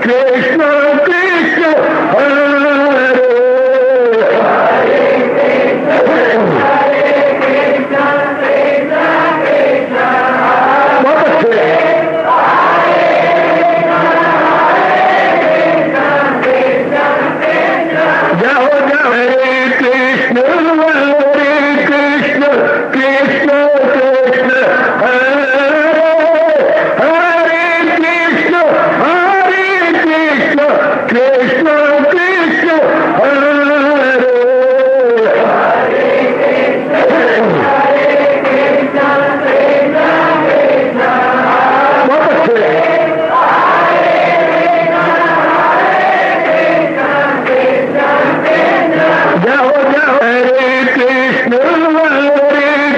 कृष्ण कृष्ण हरे बहुत अच्छे जाओ जाओ हरे कृष्ण कृष्ण कृष्ण हरे हरे कृष्ण कृष्ण कृष्ण हरे बहुत अच्छे जाओ जाओ हरे कृष्ण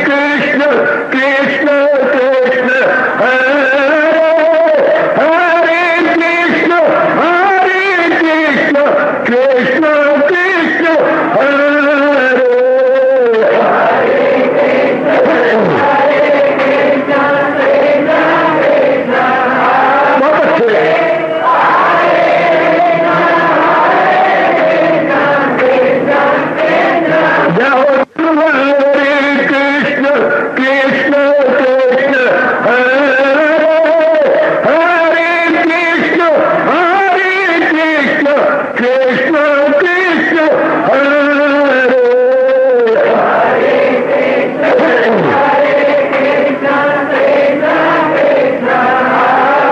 कृष्ण कृष्ण हरे हरे कृष्ण कृष्ण कृष्ण हरे बहुत अच्छे जाओ हरे कृष्ण कृष्ण हरे हरे कृष्ण कृष्ण कृष्ण हरे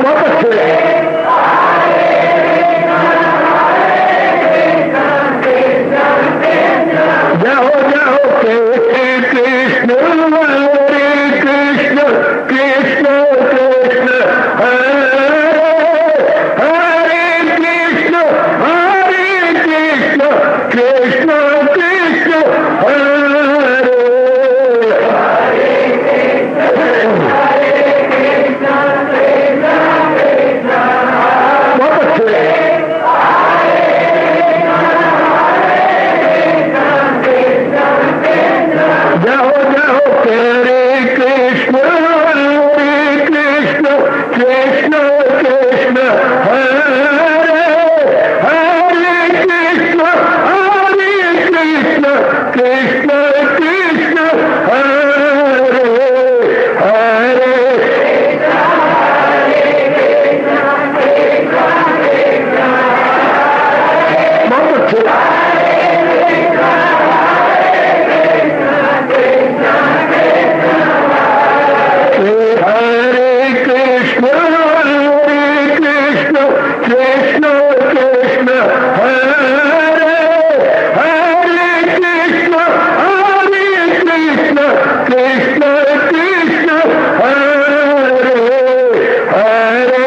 बहुत अच्छे जाओ जाओ हरे कृष्ण कृष्ण हरे हरे कृष्ण कृष्ण हरे बहुत अच्छे जाओ जाओ हरे कृष्ण कृष्ण हरे हरे कृष्ण कृष्ण हरे हरे बहुत अच्छे हरे कृष्ण कृष्ण हरे हरे कृष्ण कृष्ण हरे हरे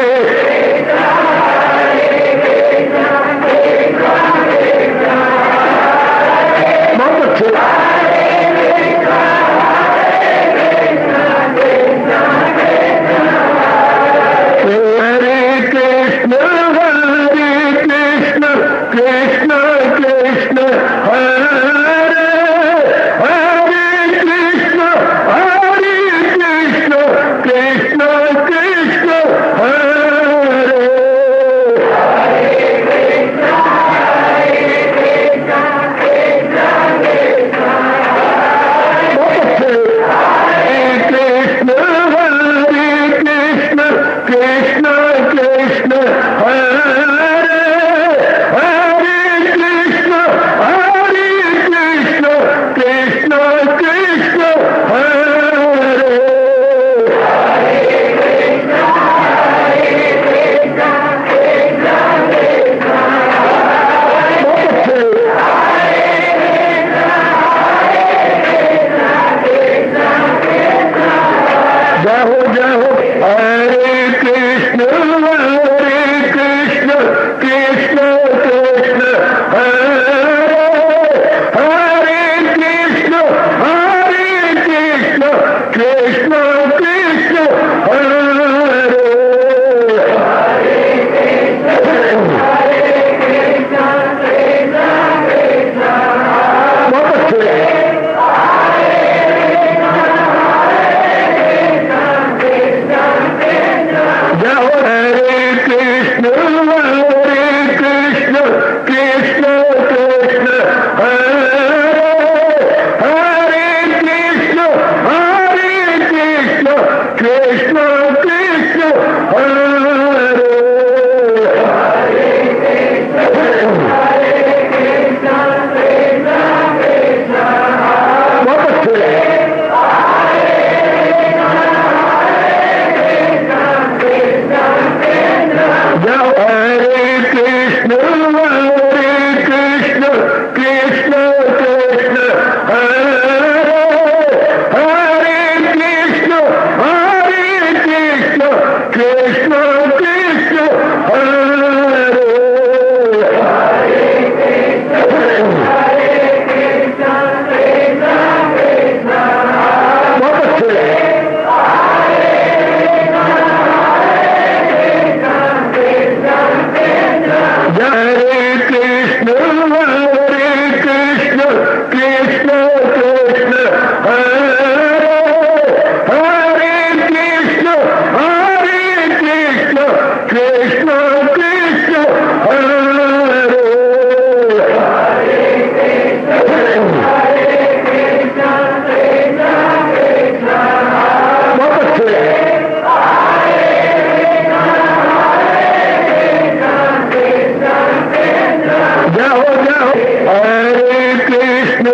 जाओ जाओ हरे कृष्ण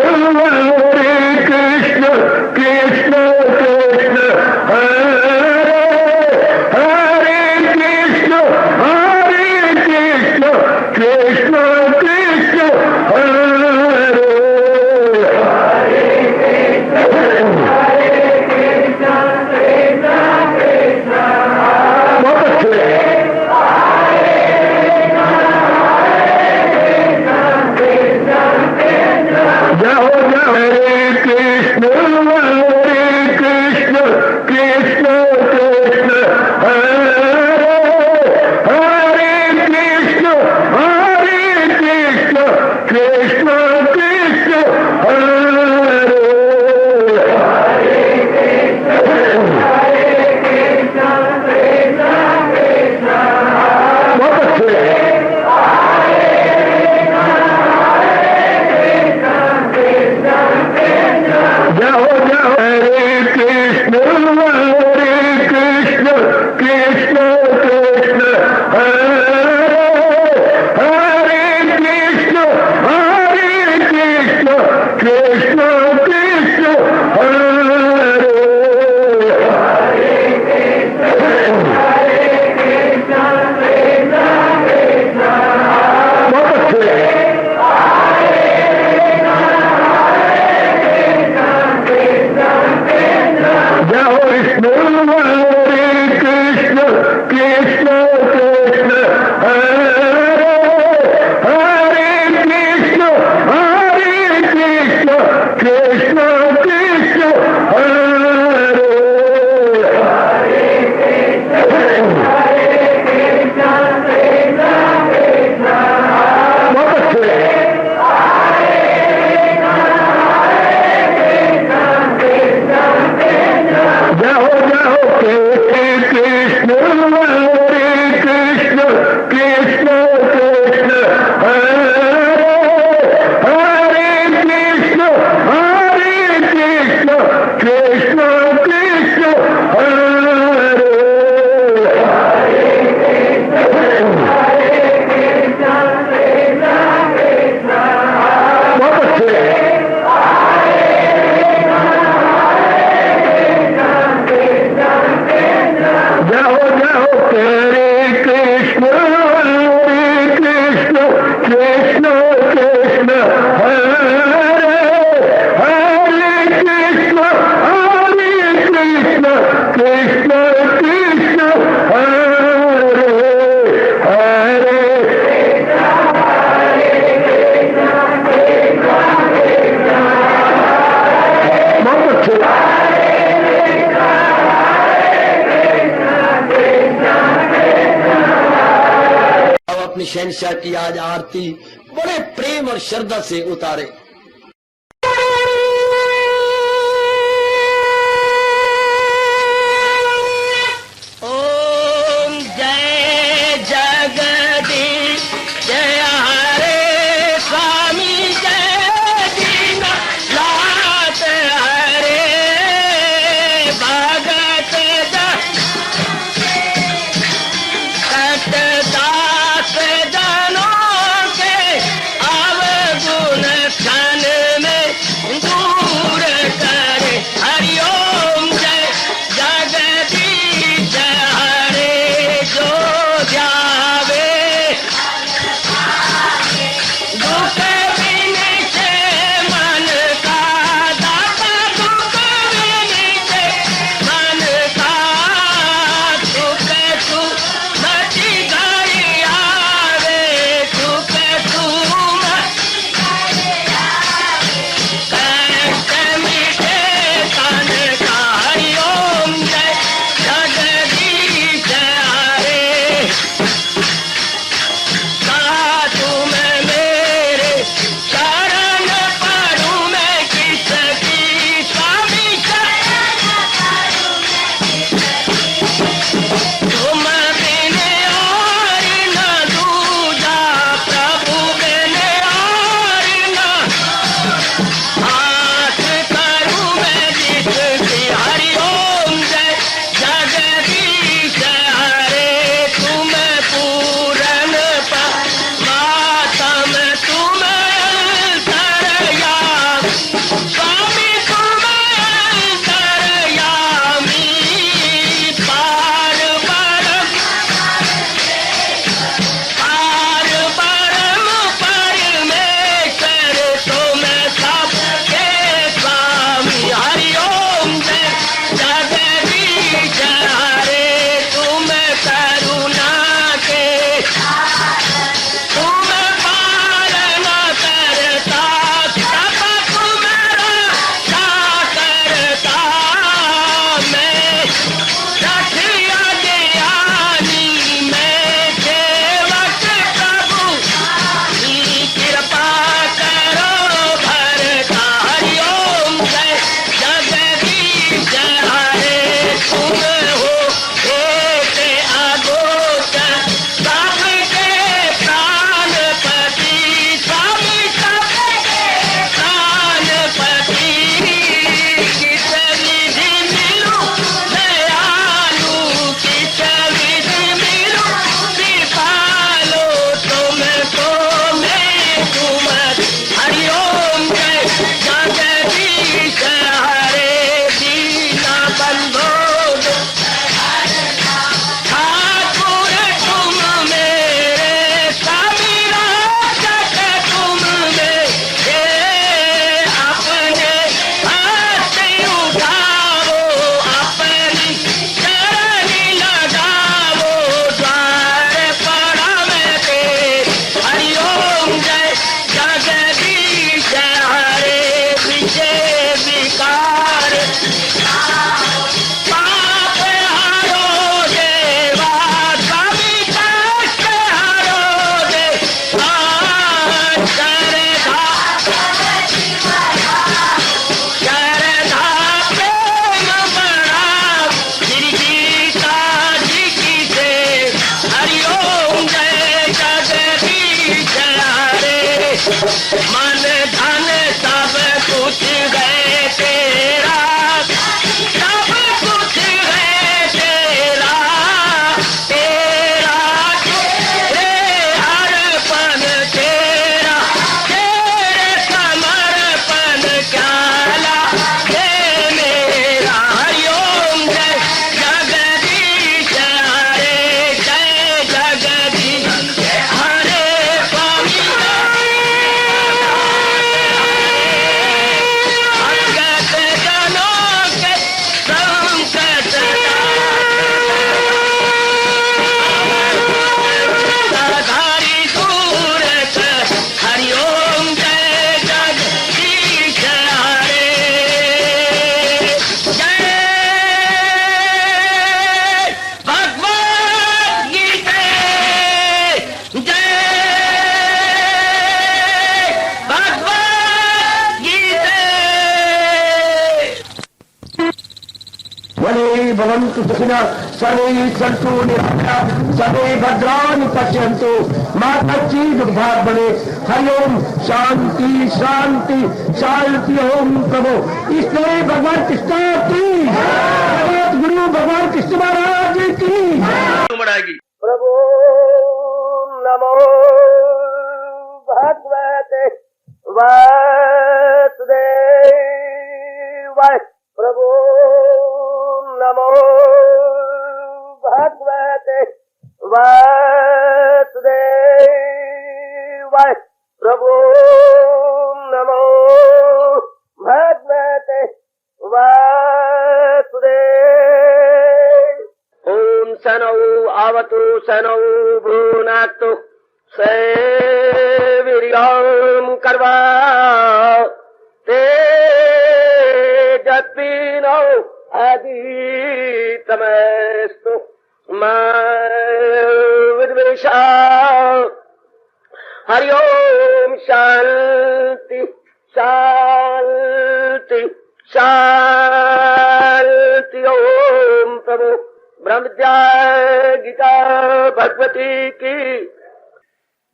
कृष्ण कृष्ण हरे हरे कृष्ण कृष्ण कृष्ण हरे बहुत अच्छे जाओ जाओ हरे कृष्ण कृष्ण कृष्ण हरे हरे कृष्ण कृष्ण कृष्ण हरे बहुत अच्छे जाओ जाओ हरे कृष्ण कृष्ण कृष्ण हरे हरे कृष्ण कृष्ण कृष्ण हरे बहुत अच्छे जाओ विष्णु कृष्ण कृष्ण हरे हरे कृष्ण कृष्ण हरे बहुत अच्छे जाओ जाओ कृष्ण कृष्ण कृष्ण हरे हरे कृष्ण कृष्ण हरे बहुत अच्छे जाओ जाओ हरे कृष्ण कृष्ण हरे हरे कृष्ण कृष्ण हरे हरे बहुत अच्छे अपनी शहनशाह की आज आरती बड़े प्रेम और श्रद्धा से उतारे। ओम जय जगदीश जय हरे स्वामी जय दीनानाथ हरे भगत दास जनों के अवगुण भवन्तु सुखिनः सर्वे सन्तु निरामयाः सर्वे भद्राणि पश्यन्तु मा कश्चित् दुर्भाग् भवेत्। हरि ओम शांति शांति शांति। ओम प्रभु इसलिए भगवान कृष्ण की जगत गुरु भगवान कृष्ण महाराज की उमड़ाएगी। प्रभु नमो भगवते वासुदेवाय। प्रभु नमो भगवते वासुदेवाय। प्रभु नमो भगवते वासुदेव। ओम सनौ आवतु सनौ भ्रूनाक्तु सेवीर्यं कर्वा तेजस्विनो अधीतमस्तु मा विद्वेषा। हरि ओम शांति शांति शांति। ओम प्रभु ब्रह्म विद्या गीता भगवती की।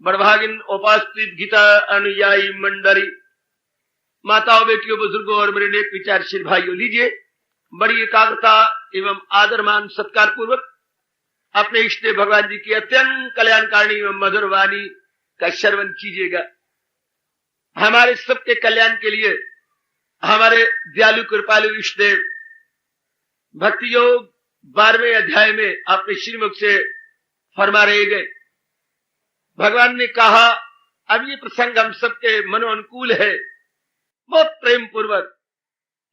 बड़भागिन उपास्थित गीता अनुयायी मंडली, माताओं, बेटियों, बुजुर्गों और मेरे नेक विचारशील भाइयों, लीजिए बड़ी एकाग्रता एवं आदरमान सत्कार पूर्वक अपने इष्ट देव भगवान जी की अत्यंत कल्याणकारिणी एवं मधुर वाणी का श्रवण कीजिएगा। हमारे सबके कल्याण के लिए हमारे दयालु कृपालु इष्ट देव भक्ति योग 12वें अध्याय में अपने श्रीमुख से फरमा रहे गए। भगवान ने कहा, अब ये प्रसंग हम सबके मनोअनुकूल है, बहुत प्रेम पूर्वक।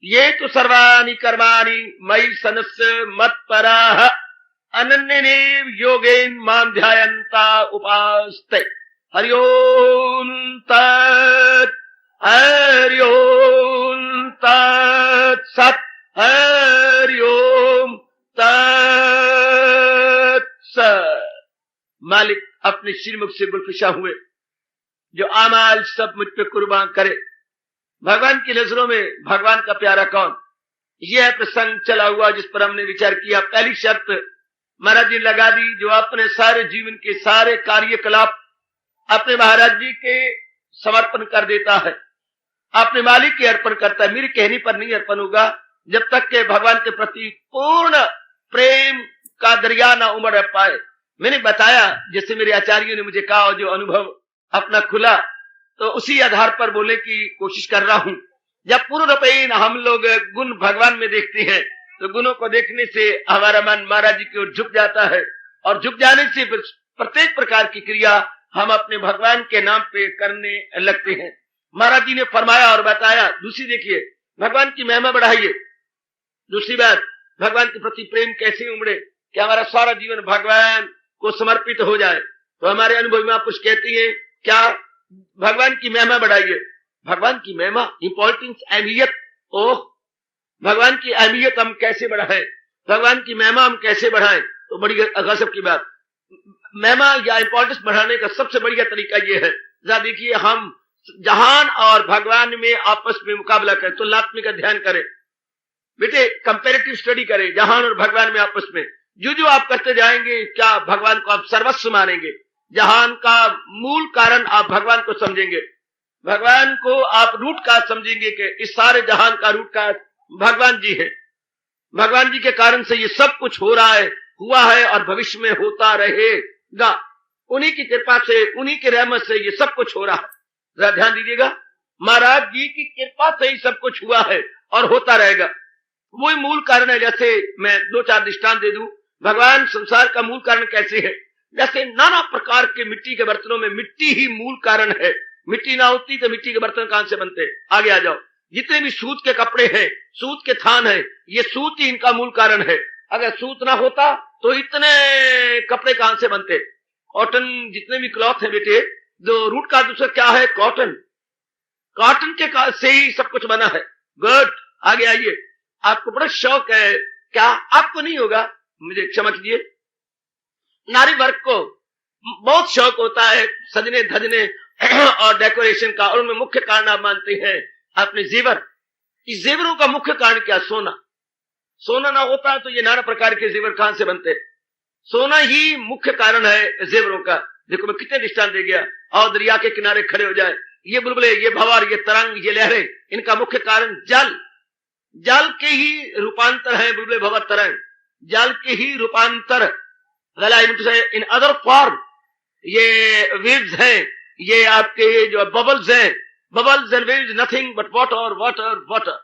ये तो सर्वाणि कर्माणि मयि सनस्य मत्पराः अनन्येनैव योगेन मां ध्यायन्ता उपास्ते। हरि ओम तत् हरि ओम तत् सत् हरि ओम तत् सत्। मालिक अपने श्रीमुख से गुलफिशा हुए, जो आमाल सब मुझ पे कुर्बान करे। भगवान की नजरों में भगवान का प्यारा कौन? यह प्रसंग चला हुआ जिस पर हमने विचार किया। पहली शर्त महाराज जी लगा दी, जो अपने सारे जीवन के सारे कार्यकलाप अपने महाराज जी के समर्पण कर देता है, अपने मालिक के अर्पण करता है। मेरे कहने पर नहीं अर्पण होगा जब तक के भगवान के प्रति पूर्ण प्रेम का दरिया ना उमड़ पाए। मैंने बताया, जैसे मेरे आचार्यों ने मुझे कहा, जो अनुभव अपना खुला, तो उसी आधार पर बोले की कोशिश कर रहा हूं। जब पूर्ण रूपेण हम लोग गुण भगवान में देखते हैं, तो गुणों को देखने से हमारा मन महाराज जी की ओर झुक जाता है, और झुक जाने से प्रत्येक प्रकार की क्रिया हम अपने भगवान के नाम पे करने लगते हैं। महाराज जी ने फरमाया और बताया। दूसरी देखिए, भगवान की महिमा बढ़ाइए। दूसरी बात, भगवान के प्रति प्रेम कैसे उमड़े कि हमारा सारा जीवन भगवान को समर्पित हो जाए। तो हमारे अनुभव में आप कुछ कहती है क्या? भगवान की महिमा बढ़ाइए। भगवान की महिमा, इंपॉर्टेंस, अहमियत। ओह, भगवान की अहमियत हम कैसे बढ़ाएं, भगवान की महिमा हम कैसे बढ़ाएं? तो बड़ी गजब की बात। महिमा या इंपॉर्टेंस बढ़ाने का सबसे बढ़िया तरीका यह है, जरा देखिए, हम जहान और भगवान में आपस में मुकाबला करें, तुलनात्मक अध्ययन करें। बेटे, कंपैरेटिव स्टडी करें जहान और भगवान में आपस में। जो आप करते जाएंगे, क्या भगवान को आप सर्वस्व मानेंगे। जहान का मूल कारण आप भगवान को समझेंगे, भगवान को आप रूट का समझेंगे कि इस सारे जहान का रूट का भगवान जी है। भगवान जी के कारण से ये सब कुछ हो रहा है, हुआ है और भविष्य में होता रहेगा। उन्हीं की कृपा से, उन्हीं के रहमत से ये सब कुछ हो रहा है। जरा ध्यान दीजिएगा, महाराज जी की कृपा से ही सब कुछ हुआ है और होता रहेगा। वही मूल कारण है। जैसे मैं 2-4 दृष्टांत दे दूं, भगवान संसार का मूल कारण कैसे है। जैसे नाना प्रकार के मिट्टी के बर्तनों में मिट्टी ही मूल कारण है। मिट्टी ना होती तो मिट्टी के बर्तन कहां से बनते? आगे आ जाओ। जितने भी सूत के कपड़े हैं, सूत के थान है, ये सूत ही इनका मूल कारण है। अगर सूत ना होता तो इतने कपड़े कहां से बनते? कॉटन, जितने भी क्लॉथ है बेटे, जो रूट का दूसरा क्या है? कॉटन। कॉटन के से ही सब कुछ बना है। गुड, आगे आइए। आपको बड़ा शौक है क्या? आपको नहीं होगा, मुझे क्षमा कीजिए। नारी वर्ग को बहुत शौक होता है सजने धजने और डेकोरेशन का, और उनमें मुख्य कारण आप मानते हैं अपने जेवर। इस जेवरों का मुख्य कारण क्या? सोना। सोना ना होता तो ये नाना प्रकार के जेवर कहां से बनते। सोना ही मुख्य कारण है जेवरों का। देखो मैं कितने दृष्टांत दे गया। और दरिया के किनारे खड़े हो जाए, ये बुलबुले, ये भंवर, ये तरंग, ये लहरें, इनका मुख्य कारण जल। जल के ही रूपांतर है बुलबुले, भंवर, तरंग, जल के ही रूपांतर। इन अदर फॉर्म ये वेव्स हैं, ये आपके जो बबल्स हैं, bubbles and waves nothing but water water water,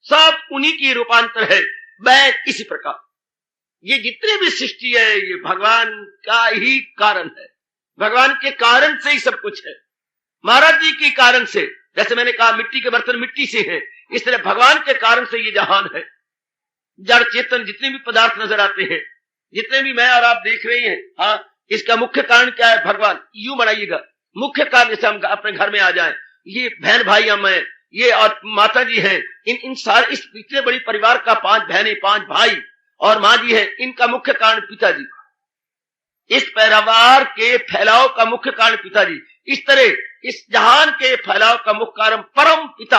सब उन्हीं की रूपांतर है। मैं इसी प्रकार ये जितने भी सृष्टि है ये भगवान का ही कारण है। भगवान के कारण से ही सब कुछ है। महाराज जी के कारण से, जैसे मैंने कहा मिट्टी के बर्तन मिट्टी से हैं, इस तरह भगवान के कारण से ये जहान है। जड़ चेतन जितने भी पदार्थ नजर आते हैं, जितने भी मैं और आप देख रहे हैं, हाँ, इसका मुख्य कारण क्या है? भगवान। यूं बनाइएगा, मुख्य कारण जैसे हम अपने घर में आ जाए, ये बहन भाई हम हैं, ये और माता जी हैं, इन सारे इस इतने बड़ी परिवार का 5 बहनें 5 भाई और माँ जी है, इनका मुख्य कारण पिताजी। इस परिवार के फैलाव का मुख्य कारण पिताजी। इस तरह इस जहान के फैलाव का मुख्य कारण परम पिता।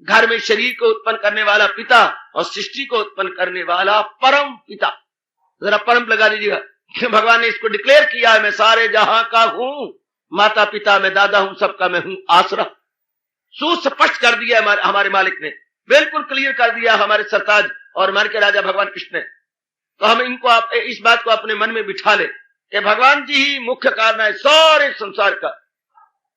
घर में शरीर को उत्पन्न करने वाला पिता और सृष्टि को उत्पन्न करने वाला परम पिता। जरा परम लगा दीजिएगा। भगवान ने इसको डिक्लेयर किया है, मैं सारे जहां का हूं, माता पिता मैं दादा हूं, सबका मैं हूं आसरा। सुस्पष्ट कर दिया हमारे मालिक ने, बिल्कुल क्लियर कर दिया हमारे सरताज और मन के राजा भगवान कृष्ण ने। तो हम इनको इस बात को अपने मन में बिठा ले कि भगवान जी ही मुख्य कारण है सारे संसार का।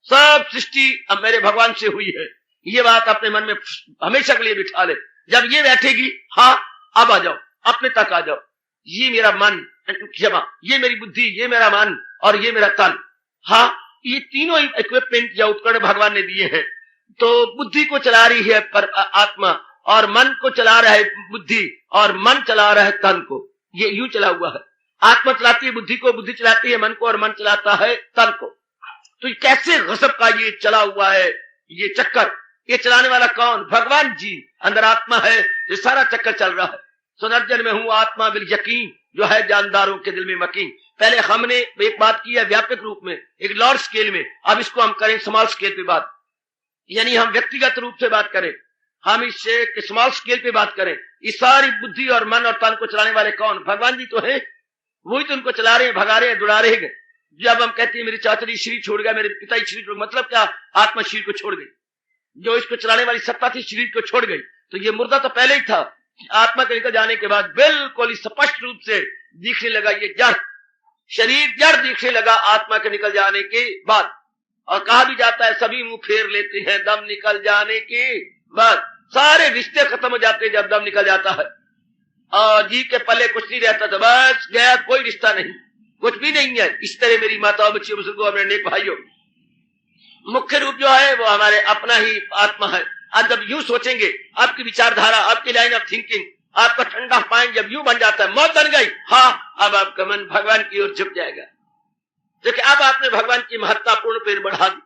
सब सृष्टि अब मेरे भगवान से हुई है, ये बात अपने मन में हमेशा के लिए बिठा ले। जब ये बैठेगी, हाँ अब आ जाओ, अपने तक आ जाओ, ये मेरा मन, क्षमा, ये मेरी बुद्धि, ये मेरा मन और ये मेरा तन, हाँ, ये तीनों इक्विपमेंट या उपकरण भगवान ने दिए हैं। तो बुद्धि को चला रही है पर आत्मा, और मन को चला रहा है बुद्धि, और मन चला रहा है तन को। ये यूं चला हुआ है। आत्मा चलाती है बुद्धि को, बुद्धि चलाती है मन को, और मन चलाता है तन को। तो कैसे गजब का ये चला हुआ है ये चक्कर। ये चलाने वाला कौन? भगवान जी। अंदर आत्मा है, ये सारा चक्कर चल रहा है। सुनर्जन में हूं आत्मा बिल यकीन, जो है जानदारों के दिल में मकीन। पहले हमने एक बात की है व्यापक रूप में, एक लार्ज स्केल में, अब इसको हम करें स्मॉल स्केल पे बात, यानी हम व्यक्तिगत रूप से बात करें, हम इससे स्मॉल स्केल पे बात करें। इस सारी बुद्धि और मन और तन को चलाने वाले कौन? भगवान जी तो है, वही तो उनको चला रहे हैं, भगा रहे हैं, दुड़ा रहे हैं। जब हम कहते हैं मेरी चाचा जी शरीर छोड़ गया, मेरे पिता जी शरीर छोड़, मतलब क्या? आत्मा शरीर को छोड़ गई, जो इसको चलाने वाली सत्ता थी शरीर को छोड़ गई। तो ये मुर्दा तो पहले ही था, आत्मा के निकल जाने के बाद बिल्कुल स्पष्ट रूप से दिखने लगा ये जड़, शरीर जड़ दिखने लगा आत्मा के निकल जाने के बाद। और कहा भी जाता है सभी मुंह फेर लेते हैं दम निकल जाने के बाद। सारे रिश्ते खत्म हो जाते हैं जब दम निकल जाता है, और जी के पल्ले कुछ नहीं रहता, तो बस गया, कोई रिश्ता नहीं, कुछ भी नहीं है। इस तरह मेरी माताओं, बच्चियों, बुजुर्गों और मेरे नेक भाइयों, मुख्य रूप जो है वो हमारे अपना ही आत्मा है। आज जब यूं सोचेंगे, आपकी विचारधारा, आपकी लाइन ऑफ थिंकिंग, आपका ठंडा माइंड जब यूं बन जाता है, मौत बन गई, हाँ, अब आपका मन भगवान की ओर झुक जाएगा। देखिए अब आपने भगवान की महत्ता पूर्ण पेड़ बढ़ा दी,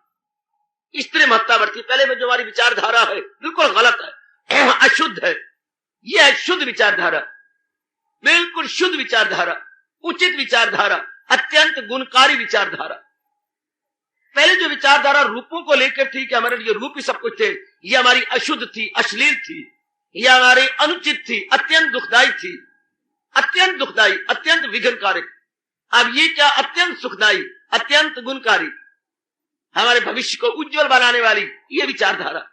इस तरह महत्ता बढ़ती। पहले में जो हमारी विचारधारा है बिल्कुल गलत है, अशुद्ध है। यह है शुद्ध विचारधारा, बिल्कुल शुद्ध विचारधारा, उचित विचारधारा, अत्यंत गुणकारी विचारधारा। पहले जो विचारधारा रूपों को लेकर थी कि हमारे लिए रूप ही सब कुछ थे, ये हमारी अशुद्ध थी, अश्लील थी, यह हमारी अनुचित थी, अत्यंत दुखदायी थी, अत्यंत दुखदायी, अत्यंत विघ्नकारक। अब ये क्या? अत्यंत सुखदायी, अत्यंत गुणकारी, हमारे भविष्य को उज्जवल बनाने वाली ये विचारधारा।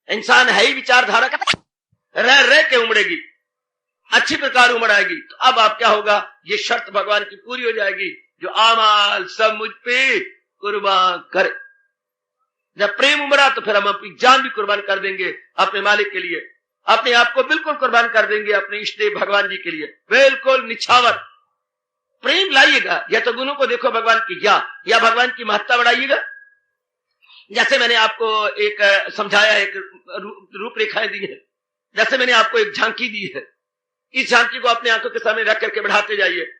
इंसान है ही विचारधारा का, रह रह के उमड़ेगी, अच्छी प्रकार उमड़ आएगी। तो अब आप क्या होगा? ये शर्त भगवान की पूरी हो जाएगी, जो आमाल सब मुझ पे कुर्बान करे। जब प्रेम उमड़ा तो फिर हम अपनी जान भी कुर्बान कर देंगे अपने मालिक के लिए, अपने आप को बिल्कुल कुर्बान कर देंगे अपने इष्ट देव भगवान जी के लिए, बिल्कुल निछावर प्रेम लाइएगा। या तो गुणों को देखो भगवान की, या भगवान की महत्ता बढ़ाइएगा। जैसे मैंने आपको एक समझाया, एक रूपरेखाएं दी है, जैसे मैंने आपको एक झांकी दी है, इस झांकी को अपने आंखों के सामने रख करके बढ़ाते जाइए,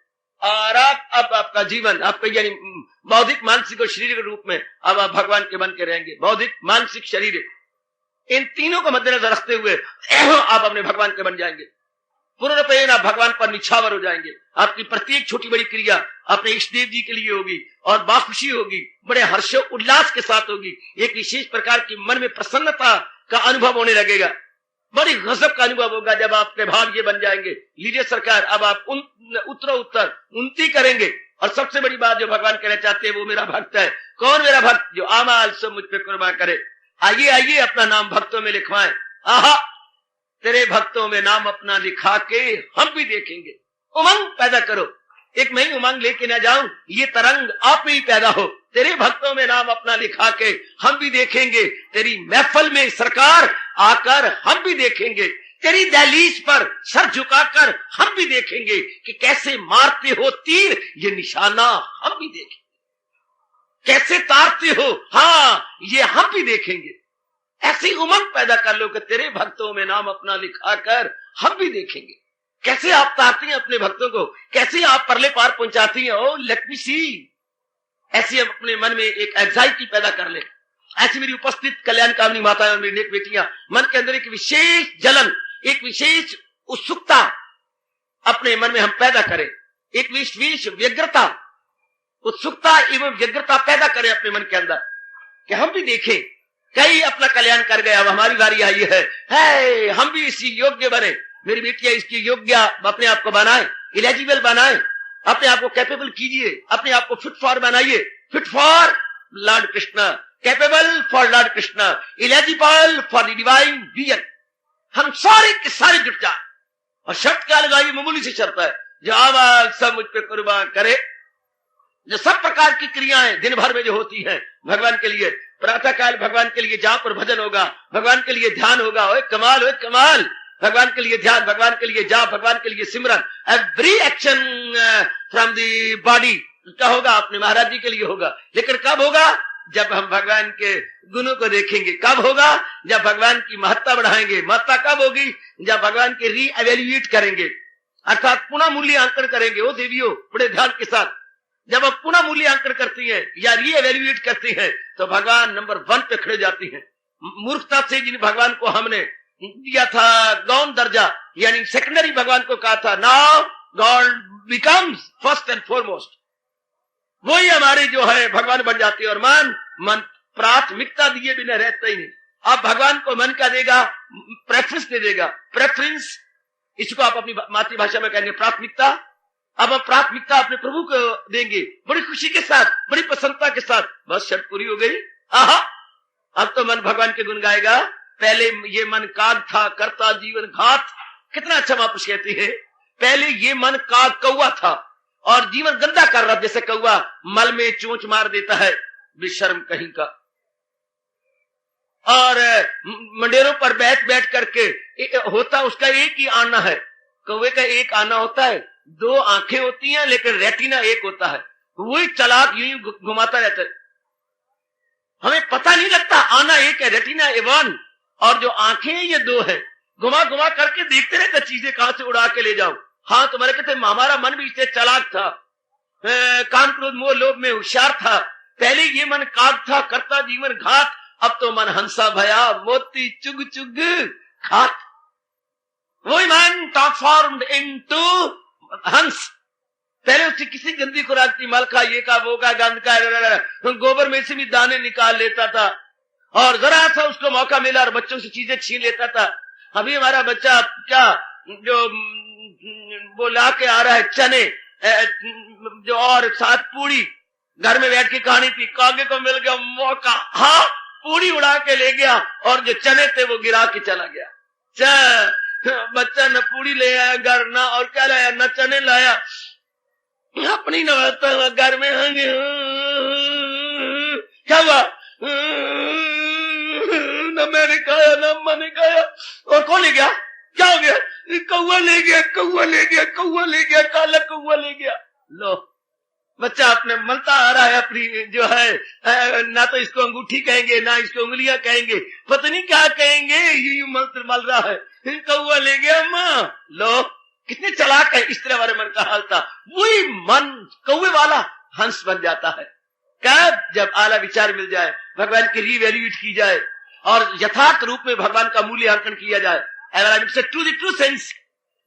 और अब आपका जीवन, आपका यानी बौद्धिक, मानसिक और शारीरिक रूप में अब आप भगवान के बन के रहेंगे। बौद्धिक, मानसिक, शारीरिक, इन तीनों को मद्देनजर रखते हुए आप अपने भगवान के बन जाएंगे। पूर्ण प्रेम आप भगवान पर निछावर हो जाएंगे। आपकी प्रत्येक छोटी बड़ी क्रिया अपने इष्ट देव जी के लिए होगी और बाखुशी होगी, बड़े हर्ष उल्लास के साथ होगी। एक विशेष प्रकार की मन में प्रसन्नता का अनुभव होने लगेगा। बड़ी गजब का अनुभव होगा जब आपके भाव ये बन जाएंगे, लीजिए सरकार अब आप उत्तर उन्नति करेंगे। और सबसे बड़ी बात जो भगवान कहना चाहते हैं, वो मेरा भक्त है। कौन मेरा भक्त? जो आमाल सब मुझ पे कुर्बान करे। आइए आइए अपना नाम भक्तों में लिखवाएं। आहा, तेरे भक्तों में नाम अपना लिखा के हम भी देखेंगे। उमंग पैदा करो, एक मैं उमंग लेके ना जाऊं, ये तरंग आप में ही पैदा हो। तेरे भक्तों में नाम अपना लिखा के हम भी देखेंगे। तेरी महफिल में सरकार आकर हम भी देखेंगे। तेरी दहलीज पर सर झुकाकर हम भी देखेंगे कि कैसे मारते हो तीर, ये निशाना हम भी देखेंगे। कैसे तारते हो, हाँ ये हम भी देखेंगे। ऐसी उमंग पैदा कर लो कि तेरे भक्तों में नाम अपना लिखा कर हम भी देखेंगे। कैसे आप तारती हैं अपने भक्तों को, कैसे आप परले पार पहुंचाती हैं। ओ लेट मी सी। ऐसी हम अपने मन में एक एंजाइटी पैदा कर ले। ऐसी मेरी उपस्थित कल्याण कामनी माताएं और मेरी नेक बेटियां मन के अंदर एक विशेष जलन, एक विशेष उत्सुकता अपने मन में हम पैदा करें। एक विशेष व्यग्रता, उत्सुकता एवं व्यग्रता पैदा करें अपने मन के अंदर कि हम भी देखें कई अपना कल्याण कर गया, अब हमारी बारी आई है हम भी इसी योग्य बने। मेरी बेटियां इसकी योग्य अपने आप को बनाए, इलिजिबल बनाए, अपने आप को कैपेबल कीजिए, अपने आप को फिट फॉर बनाइए। Fit for Lord Krishna, capable for Lord Krishna, eligible for the divine vision. हम सारे के सारे जुट जाए। और शर्त क्या लगाई? मामूली सी शर्त है, जो आवाज सब मुझ पे कुर्बान करे। जो सब प्रकार की क्रियाएं दिन भर में जो होती हैं भगवान के लिए, प्रातः काल भगवान के लिए जहां पर भजन होगा, भगवान के लिए ध्यान होगा, ओए कमाल, ओए कमाल। भगवान के लिए ध्यान, भगवान के लिए जाप, भगवान के लिए सिमरन, every action from the body क्या होगा? अपने महाराज जी के लिए होगा। लेकिन कब होगा? जब हम भगवान के गुणों को देखेंगे। कब होगा? जब भगवान की महत्ता बढ़ाएंगे। महत्ता कब होगी? जब भगवान के री एवेल्युएट करेंगे, अर्थात पुनः मूल्यांकन करेंगे। ओ देवियों, बड़े ध्यान के साथ जब आप पुनः मूल्यांकन करती हैं या री एवेल्युएट करती हैं तो भगवान नंबर 1 पे खड़े जाती हैं। मूर्खता से जिन भगवान को हमने दिया था गौण दर्जा, यानी सेकेंडरी भगवान को कहा था, now God becomes first and foremost. वही हमारे जो है भगवान बन जाती है। और मन प्राथमिकता दिए बिना रहता ही नहीं। आप भगवान को मन का देगा, प्रेफरेंस दे देगा। प्रेफरेंस, इसको आप अपनी मातृभाषा में कहेंगे प्राथमिकता। अब हम प्राथमिकता अपने प्रभु को देंगे बड़ी खुशी के साथ, बड़ी प्रसन्नता के साथ। बस शर्त पूरी हो गई। आहा, अब तो मन भगवान के गुण गाएगा। पहले ये मन काग था, करता जीवन घात। कितना अच्छा महापुरुष कहती है, पहले ये मन काग कौवा था और जीवन गंदा कर रहा, जैसे कौवा मल में चोंच मार देता है, बेशर्म कहीं का। और मंडेरों पर बैठ बैठ करके होता उसका एक ही आना है। कौवे का एक आना होता है, 2 आंखें होती हैं लेकिन रेटिना एक होता है। वही चालाक यूं घुमाता रहता है, हमें पता नहीं लगता। आना एक है, रेटिना वन, और जो आंखें हैं ये 2 है। घुमा घुमा करके देखते रहते चीजें कहां से उड़ा के ले जाओ। हाँ, तुम्हारे कहते हमारा मन भी इससे चालाक था, काम क्रोध मोह लोभ में होशियार था। पहले ये मन काग था, करता जीवन घात। अब तो मन हंसा भया, मोती चुग चुग खात। वही मन ट्रांसफॉर्म्ड इनटू हंस। पहले उससे किसी गंदी खुराक थी, मल का, ये का, वो का, गंद का, गोबर में से भी दाने निकाल लेता था और जरा सा उसको मौका मिला और बच्चों से चीजें छीन लेता था। अभी हमारा बच्चा क्या जो वो ला के आ रहा है चने जो और साथ पूड़ी, घर में बैठ के कहानी थी, कागे को मिल गया मौका, हाँ पूड़ी उड़ा के ले गया और जो चने थे वो गिरा के चला गया। बच्चा न पूड़ी ले आया घर, ना और क्या लाया, न चने लाया, अपनी नवाता हुआ घर में क्या हुआ, न मैंने खाया न मैंने खाया। और कौन ले गया? क्या हो गया? कौवा ले गया, कौवा ले गया, कौवा ले गया, काला कौवा ले गया। लो, बच्चा अपने मलता आ रहा है अपनी जो है, ना तो इसको अंगूठी कहेंगे ना इसको उंगलियां कहेंगे, पता नहीं क्या कहेंगे, यूं मल रहा है, कौवा ले गया माँ। लो, कितने चालाक है। इस तरह हमारे मन का हाल था। वही मन कौवे वाला हंस बन जाता है। कब? जब आला विचार मिल जाए, भगवान की रीवैल्यूएट की जाए और यथार्थ रूप में भगवान का मूल्यांकन किया जाए। टू द ट्रू सेंस,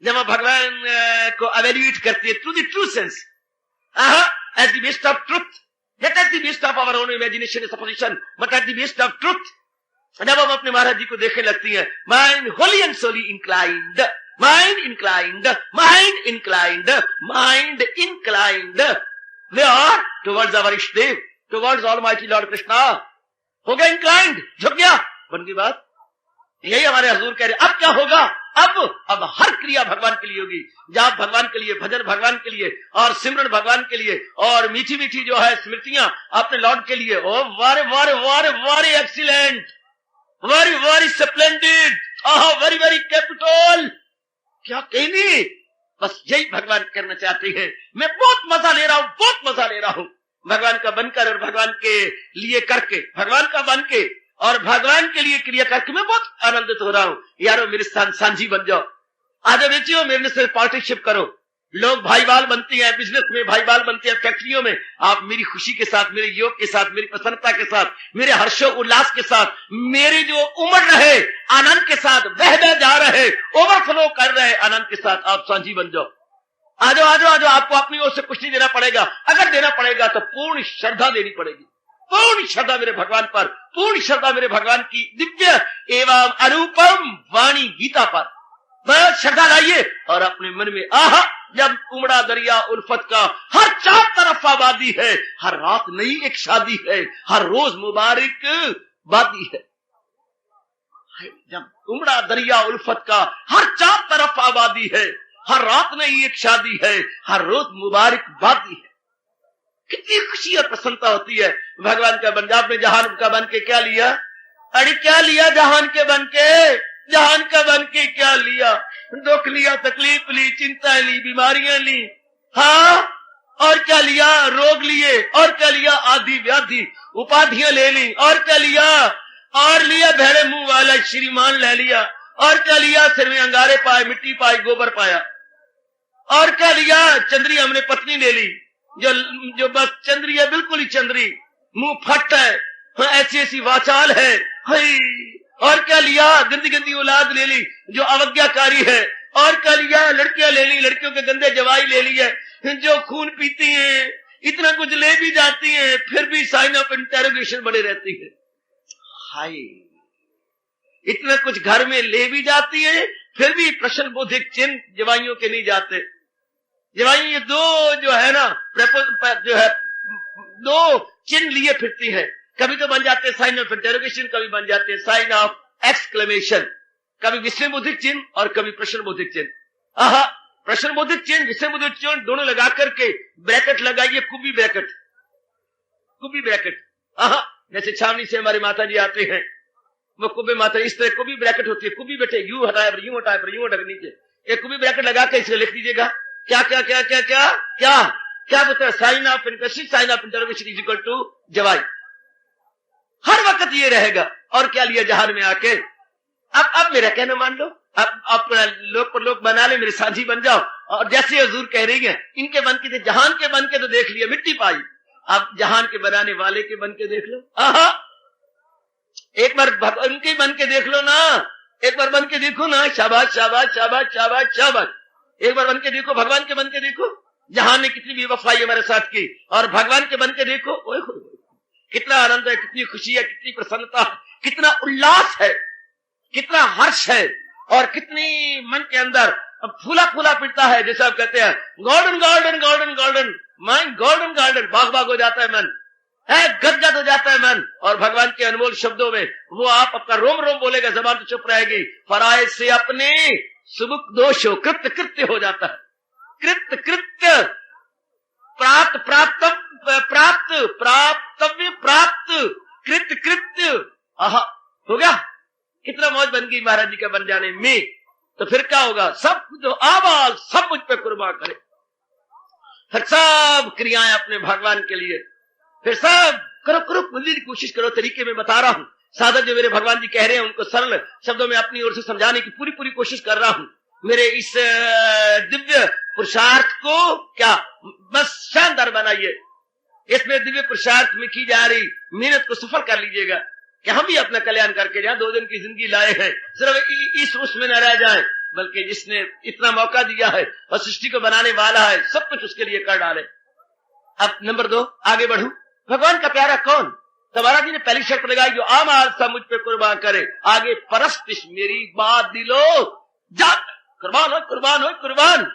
जब हम भगवान को एवेल्यूएट करते हैं to the true sense, at the best of truth, not at the best of our own imagination and supposition, but at the best of truth. जब हम अपने महाराज जी को देखने लगती हैं, mind wholly and solely inclined, mind inclined, mind inclined, mind inclined where towards our इष्ट देव, towards almighty Lord Krishna. हो गया इंक्लाइंड, झुक गया, बन गई बात। यही हमारे हजूर कह रहे। अब क्या होगा? अब हर क्रिया भगवान के लिए होगी, जाप भगवान के लिए, भजन भगवान के लिए, और सिमरन भगवान के लिए, और मीठी मीठी जो है स्मृतियां अपने लॉर्ड के लिए। ओ वारे वारे वारे वारे excellent, very very splendid, very very capital. क्या कहनी, बस यही भगवान करना चाहते हैं। मैं बहुत मजा ले रहा हूं, बहुत मजा ले रहा हूं भगवान का बनकर और भगवान के लिए करके, भगवान का बन के और भगवान के लिए क्रिया करके मैं बहुत आनंदित हो रहा हूं। यारो मेरे सांझी बन जाओ, आधे बेचियो, मेरे से पार्टनरशिप करो। लोग भाईवाल बनते हैं, बिजनेस में भाईवाल बनते हैं, फैक्ट्रियों में। आप मेरी खुशी के साथ, मेरे योग के साथ, मेरी प्रसन्नता के साथ, मेरे हर्षो उल्लास के साथ, मेरी जो उमड़ रहे आनंद के साथ, बह जा रहे, ओवरफ्लो कर रहे आनंद के साथ आप सांझी बन जाओ। आ जाओ आ जाओ आ जाओ। आपको अपनी ओर से कुछ नहीं देना पड़ेगा, अगर देना पड़ेगा तो पूर्ण श्रद्धा देनी पड़ेगी, पूर्ण श्रद्धा मेरे भगवान पर, पूर्ण श्रद्धा मेरे भगवान की दिव्य एवं अनुपम वाणी गीता पर। बस श्रद्धा लाइए और अपने मन में आहा, जब उमड़ा दरिया उल्फत का, हर चार तरफ आबादी है, हर रात नई एक शादी है, हर रोज मुबारक बादी है। जब उमड़ा दरिया उल्फत का, हर चार तरफ आबादी है, हर रात नई एक शादी है, हर रोज मुबारक बादी है। कितनी खुशी और प्रसन्नता होती है भगवान का बन। आपने जहान का बन के क्या लिया? अरे क्या लिया जहान के बन के? जहान का बन के क्या लिया? दुख लिया, तकलीफ ली, चिंता ली, बीमारियां ली, हाँ, और क्या लिया? रोग लिए, और क्या लिया? आदि व्याधि उपाधियां ले ली, और क्या लिया? और लिया भेड़े मुंह वाला श्रीमान ले लिया, और क्या लिया? सिर में अंगारे पाए, मिट्टी पाई, गोबर पाया, और क्या लिया? चंद्री हमने पत्नी ले ली, जो बस चंद्री है, बिल्कुल ही चंद्री, मुंह फट है, ऐसी ऐसी वाचाल है, और क्या लिया? गंदी गंदी औलाद ले ली जो अवज्ञाकारी है, और क्या लिया? लड़कियां ले ली, लड़कियों के गंदे जवाई ले ली है जो खून पीती हैं, इतना कुछ ले भी जाती हैं, फिर भी साइन ऑफ इंटेरोगेशन बने रहती है। हाय, इतना कुछ घर में ले भी जाती है, फिर भी प्रश्न बोधिक चिन्ह जवाइयों के नहीं जाते। जवाई ये दो जो है ना, जो है दो चिन्ह लिए फिरती है, कभी तो बन जाते हैं साइन ऑफ इंटेरोगेशन, कभी बन जाते हैं साइन ऑफ एक्सक्लेमेशन, कभी विस्मयबोधिक चिन्ह और कभी प्रश्नबोधिक चिन्ह। आहा, प्रश्नबोधिक चिन्ह, विस्मयबोधिक चिन्ह दोनों लगा करके ब्रैकेट लगाइए, कुबी ब्रैकेट, कुबी ब्रैकेट। आहा, जैसे छावनी से हमारे माता जी आते हैं, वो कुबे माता, इस तरह कुबी ब्रैकेट होती है। कुबी बेटे यूं हटाए पर यूं हटाए पर यूं हटा नीचे, एक कुबी ब्रैकेट लगा के इसे लिख दीजिएगा। क्या क्या क्या क्या क्या क्या क्या बोलते हैं? Sign of interest, sign of interrogation is equal to जवाई। हर वक्त ये रहेगा। और क्या लिया जहान में आके? अब मेरा कहना मान लो, अब अपना लोग पर लोग बना ले, मेरे साझी बन जाओ। और जैसे हजूर कह रही है, इनके बन के थे, जहान के बन के तो देख लिया, मिट्टी पाई, अब जहान के बनाने वाले के बन के देख लो। आहा, एक बार उनके बन के देख लो ना, एक बार बन के देखो ना, शाबाश शाबाश शाबाश शाबाश शाबाश। एक बार बन के देखो, भगवान के बन के देखो, जहान ने कितनी बेवफाई हमारे साथ की, और भगवान के बन के देखो, ओए कितना आनंद है, कितनी खुशी है, कितनी प्रसन्नता, कितना उल्लास है, कितना हर्ष है, और कितनी मन के अंदर फूला फूला पिटता है। जैसा आप कहते हैं golden golden golden golden mind, golden golden, बाग बाग हो जाता है मन, है गदगद हो जाता है मन। और भगवान के अनमोल शब्दों में वो आप अपना रोम रोम बोलेगा, जबान तो चुप रहेगी। फराय से अपने सुबुक दोषो कृत्य कृत्य हो जाता है, कृत्य कृत्य, प्राप्त प्राप्त प्राप्त प्राप्तव्य प्राप्त, कृत्य कृत्य। आहा, हो गया। कितना मौज बन गई महाराज जी का बन जाने में। तो फिर क्या होगा? सब जो आवाज सब मुझ पे कुर्बान करे, फिर सब क्रियाएं अपने भगवान के लिए, फिर सब करो करो, बुद्धि की कोशिश करो। तरीके में बता रहा हूं, साधक जो मेरे भगवान जी कह रहे हैं उनको सरल शब्दों में अपनी ओर से समझाने की पूरी पूरी कोशिश कर रहा हूं। मेरे इस दिव्य पुरुषार्थ को क्या बस शानदार बनाइए। इसमें दिव्य पुरुषार्थ में की जा रही मेहनत को सफल कर लीजिएगा कि हम भी अपना कल्याण करके जहां 2 दिन की जिंदगी लाए हैं, सिर्फ इस उसमें न रह जाए, बल्कि जिसने इतना मौका दिया है और सृष्टि को बनाने वाला है, सब कुछ उसके लिए कर डाले। अब नंबर 2 आगे बढ़ू। भगवान का प्यारा कौन? तो महाराज जी ने पहली शर्त लगाई, जो आमाल सब मुझ पे कुर्बान करे, आगे परस्तिश मेरी बात दिलो जात, कुर्बान हो कुर्बान हो कुर्बान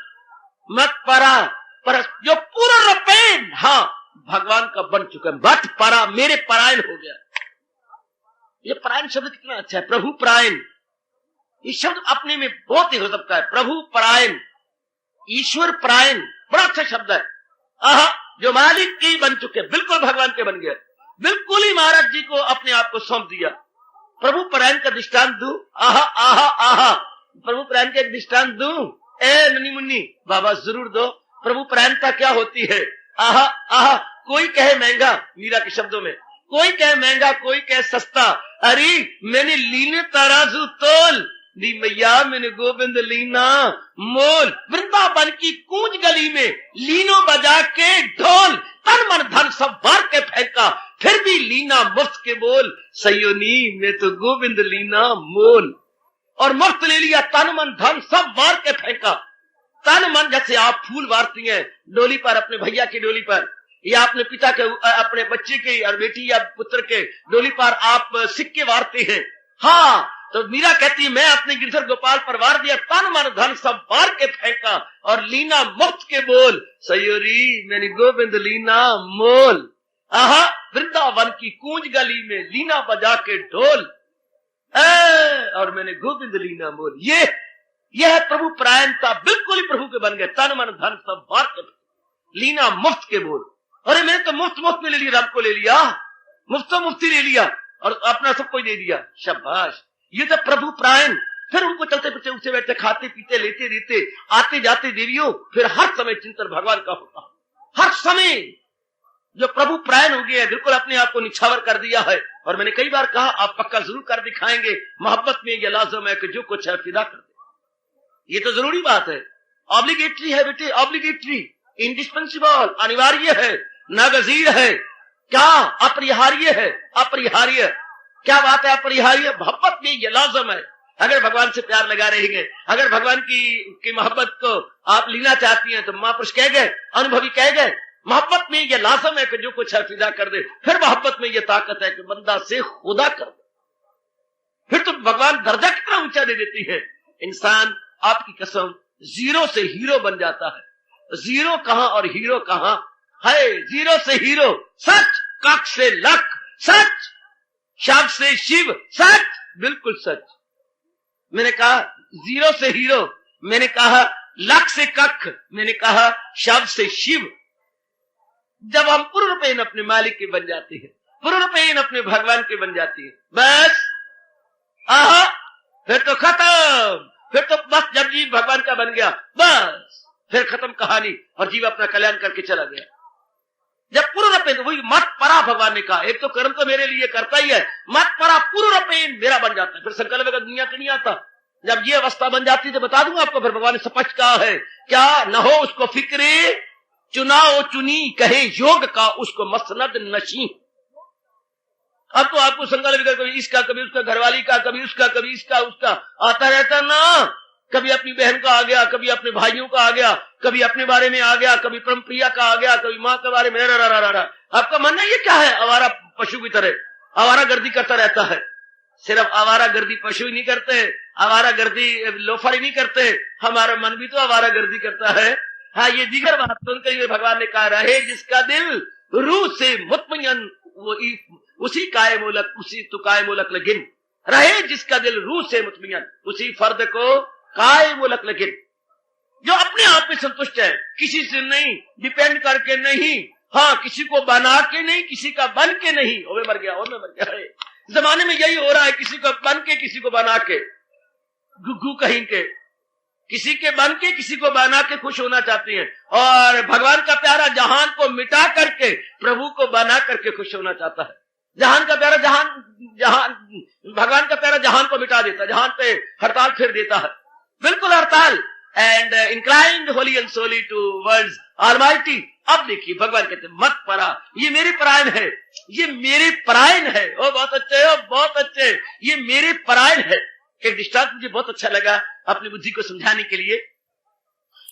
मत परा परस, जो पूरा रपेन, हाँ भगवान का बन चुका है, मत परा मेरे परायण हो गया। ये परायण शब्द कितना अच्छा है, प्रभु परायण, ये शब्द अपने में बहुत ही हो सकता है। प्रभु परायण, ईश्वर परायण, बड़ा अच्छा शब्द है। आहा, जो मालिक की बन चुके, बिल्कुल भगवान के बन गए, बिल्कुल ही महाराज जी को अपने आप को सौंप दिया। प्रभु परायण का दृष्टांत दूं? आहा आहा आहा, प्रभु परायण का एक दृष्टांत दूं? ए नन्ही मुन्नी, बाबा जरूर दो। प्रभु परायणता क्या होती है? आहा आहा, कोई कहे महंगा, मीरा के शब्दों में, कोई कहे महंगा, कोई कहे सस्ता। अरे मैंने लीने तराजू तोल दी मैया, मैंने गोविंद लीना मोल। वृंदावन की कूंज गली में लीनो बजा के ढोल, तन मन धन सब वार के फेंका, फिर भी लीना मुफ्त के बोल, सयोनी मैं तो गोविंद लीना मोल। और मुफ्त ले लिया, तन मन धन सब वार के फेंका। तन मन, जैसे आप फूल वारती हैं डोली पर, अपने भैया की डोली पर, या अपने पिता के, अपने बच्चे के और बेटी या पुत्र के डोली पर आप सिक्के वारते हैं। हाँ, तो मीरा कहती है, मैं अपने गिरधर गोपाल पर वार दिया, तन मन धन सब वार के फेंका, और लीना मुफ्त के बोल, सयोरी मैंने गोविंद लीना मोल। आहा, वृंदावन की कूंज गली में लीना बजा के ढोल, और मैंने गोविंद लीना मोल। यह है प्रभु परायणता, बिल्कुल ही प्रभु के बन गए, तन मन धन सब वार के लीना मुफ्त के बोल। अरे मैंने तो मुफ्त मुफ्त में ले लिया, रब को ले लिया, मुफ्तो मुफ्ती ले लिया, और अपना सबको दे दिया, शाबाश। ये तो प्रभु परायण। फिर उनको चलते फिरते उठते बैठते, खाते पीते, लेते देते, आते जाते देवियों, फिर हर समय चिंतन भगवान का होता, हर समय। जो प्रभु परायण हो गया, बिल्कुल अपने आप को निछावर कर दिया है। और मैंने कई बार कहा, आप पक्का जरूर कर दिखाएंगे, मोहब्बत में ये लाजम है कि जो कुछ है फिदा कर दे। ये तो जरूरी बात है, ऑब्लिगेटरी है बेटे, ऑब्लिगेटरी, इंडिस्पेंसिबल, अनिवार्य है, नागजीर है। क्या अपरिहार्य है? अपरिहार्य। क्या बात है? अपरिहार्य। मोहब्बत में ये लाजम है। अगर भगवान से प्यार लगा रहेंगे, अगर भगवान की मोहब्बत को आप लेना चाहती हैं, तो महापुरुष कह गए, अनुभवी कह गए, मोहब्बत में ये लाजम है कि जो कुछ है फिदा कर दे। फिर मोहब्बत में ये ताकत है कि बंदा से खुदा कर दे। फिर तो भगवान दर्जा कितना ऊंचा दे देती है। इंसान आपकी कसम जीरो से हीरो बन जाता है। जीरो कहां और हीरो कहां है? जीरो से हीरो, सच, कख से लख, सच, शब्द से शिव, सच, बिल्कुल सच। मैंने कहा जीरो से हीरो, मैंने कहा लख से कख, मैंने कहा शब्द से शिव। जब हम पूर्णपेन अपने मालिक के बन जाते हैं, पूर्णपेन अपने भगवान के बन जाती है, बस आहा, फिर तो खत्म। फिर तो बस जब जीव भगवान का बन गया, बस फिर खत्म कहानी, और जीव अपना कल्याण करके चला गया। जब पूर्णपेन, वही मत परा भगवान ने कहा, एक तो कर्म तो मेरे लिए करता ही है, मत परा पूर्णपेन मेरा बन जाता है। फिर संकल्प का दुनिया का नहीं आता। जब ये अवस्था बन जाती है तो बता दूंगा आपको, फिर भगवान ने स्पष्ट कहा है, क्या न हो उसको फिक्रे, चुनाव चुनी कहे योग का, उसको मसनद नशी। अब तो आपको संकल्प कभी इसका, कभी उसका, घरवाली का, कभी उसका, कभी इसका, उसका आता रहता ना। कभी अपनी बहन का आ गया, कभी अपने भाइयों का आ गया, कभी अपने बारे में आ गया, कभी परम प्रिया का आ गया, कभी माँ के बारे में। आपका मानना ये क्या है? आवारा पशु की तरह आवारा गर्दी करता रहता है। सिर्फ आवारा गर्दी पशु ही नहीं करते, आवारा गर्दी लोफर ही नहीं करते, हमारा मन भी तो आवारा गर्दी करता है। हाँ, ये दीगर बात सुनकर भगवान ने कहा, रहे जिसका दिल रूह से मुतमय्यन, वो उसी काय मोलक, उसी तुकाय मोलक लगिन। रहे जिसका दिल रूह से मुतमय्यन, उसी फर्द को काय मोलक लगिन। जो अपने आप में संतुष्ट है, किसी से नहीं, डिपेंड करके नहीं, हाँ, किसी को बना के नहीं, किसी का बन के नहीं। ओवे मर गया, ओवे मर गया। जमाने में यही हो रहा है, किसी को बन के, किसी को बना के, गुग्गू कहीं के, किसी के बन के, किसी को बना के खुश होना चाहती हैं। और भगवान का प्यारा जहान को मिटा करके प्रभु को बना करके खुश होना चाहता है। जहान का प्यारा भगवान का प्यारा जहान को मिटा देता है, जहान पे हड़ताल फिर देता है, बिल्कुल हड़ताल। And inclined wholly and solely towards almighty. अब देखिए भगवान कहते मत परा, ये मेरे परायण है, ये मेरे परायण है। ओ बहुत अच्छे, ओ बहुत अच्छे, ये मेरे परायण है। एक दृष्टांत मुझे बहुत अच्छा लगा अपनी बुद्धि को समझाने के लिए।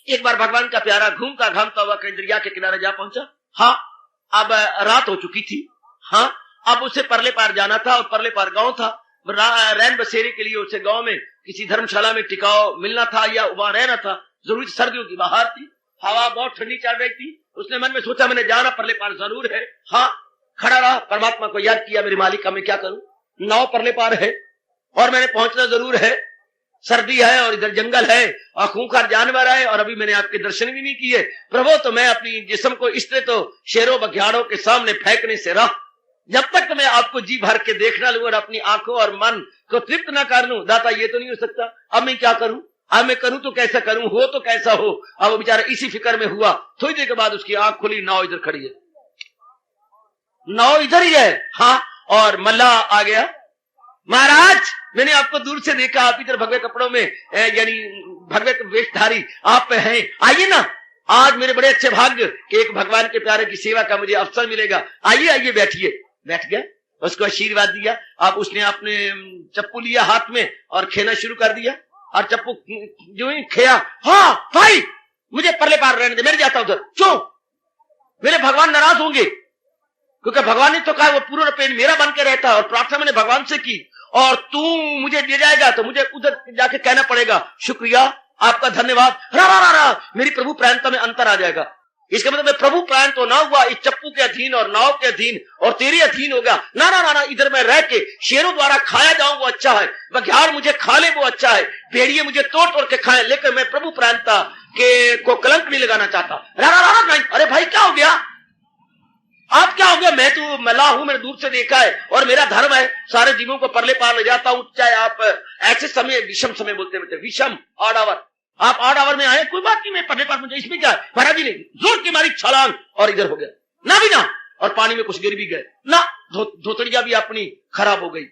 एक बार भगवान का प्यारा घूमता घामता हुआ कहीं दरिया के किनारे जा पहुंचा। हाँ, अब रात हो चुकी थी। हाँ, अब उसे परले पार जाना था और परले पार गांव था। रैन बसेरे के लिए उसे गांव में किसी धर्मशाला में टिकाव मिलना था या वहां रहना था। जरूरी सर्दियों की बाहर थी, हवा बहुत ठंडी चल रही थी। उसने मन में सोचा मैंने जाना परले पार जरूर है। हाँ, खड़ा रहा, परमात्मा को याद किया, मेरे मालिक का मैं क्या करूं, नाव परले पार है और मैंने पहुंचना जरूर है। सर्दी है और इधर जंगल है और खूंखार जानवर है और अभी मैंने आपके दर्शन भी नहीं किए। प्रभु, तो मैं अपनी जिस्म को इस तरह तो शेरों बघियाड़ों के सामने फेंकने से रहा, जब तक मैं आपको जी भर के देखना लूं और अपनी आंखों और मन को तृप्त ना कर लूं। दाता, ये तो नहीं हो सकता, अब मैं क्या करूं, अब मैं करूं तो कैसा करूं, हो तो कैसा हो। अब वो बेचारा इसी फिक्र में हुआ। थोड़ी देर के बाद उसकी आंख खुली, नाव इधर खड़ी है, नाव इधर ही है। हाँ, और मल्लाह आ गया। महाराज, मैंने आपको दूर से देखा, आप इधर भगवे कपड़ों में यानी भगवे वेशधारी आप हैं, आइए ना, आज मेरे बड़े अच्छे भाग्य कि एक भगवान के प्यारे की सेवा का मुझे अवसर मिलेगा, आइए आइए बैठिए। बैठ गया, उसको आशीर्वाद दिया। अब उसने अपने चप्पू लिया हाथ में और खेना शुरू कर दिया और चप्पू जो ही खेया, हाँ भाई मुझे परले पार रहने दे, मैं जाता उधर। क्यों? मेरे भगवान नाराज होंगे, क्योंकि भगवान ने तो कहा वो पूर्ण पेन मेरा बन के रहता है और प्रार्थना मैंने भगवान से की और तू मुझे दे जाएगा तो मुझे उधर जाके कहना पड़ेगा शुक्रिया, आपका धन्यवाद। रा रा रा रा, मेरी प्रभु प्रायणता में अंतर आ जाएगा। इसका मतलब मैं प्रभु प्राण तो ना हुआ इस चप्पू के अधीन और नाव के अधीन और तेरे अधीन हो गया। ना ना ना ना, इधर मैं रह के शेरों द्वारा खाया जाऊं वो अच्छा है, बघियाड़ मुझे खा ले वो अच्छा है, भेड़िए मुझे तोड़ तोड़ के खाए, लेकिन मैं प्रभु प्राणता के को कलंक नहीं लगाना चाहता। रा रा रा रा, अरे भाई क्या हो गया, आप क्या हो गया? मैं तो मल्लाह हूं, मैंने दूर से देखा है और मेरा धर्म है सारे जीवों को परले पार ले जाता हूं। चाहे आप ऐसे समय विषम समय बोलते हैं, विषम ऑड आवर, आप ऑड आवर में आए, कोई बात नहीं, मैं परले पार मुझे इसमें क्या है। महाराज जी ने जोर की मारी छलांग और इधर हो गया ना भी ना, और पानी में कुछ गिर भी गए ना, धोतड़िया भी अपनी खराब हो गई।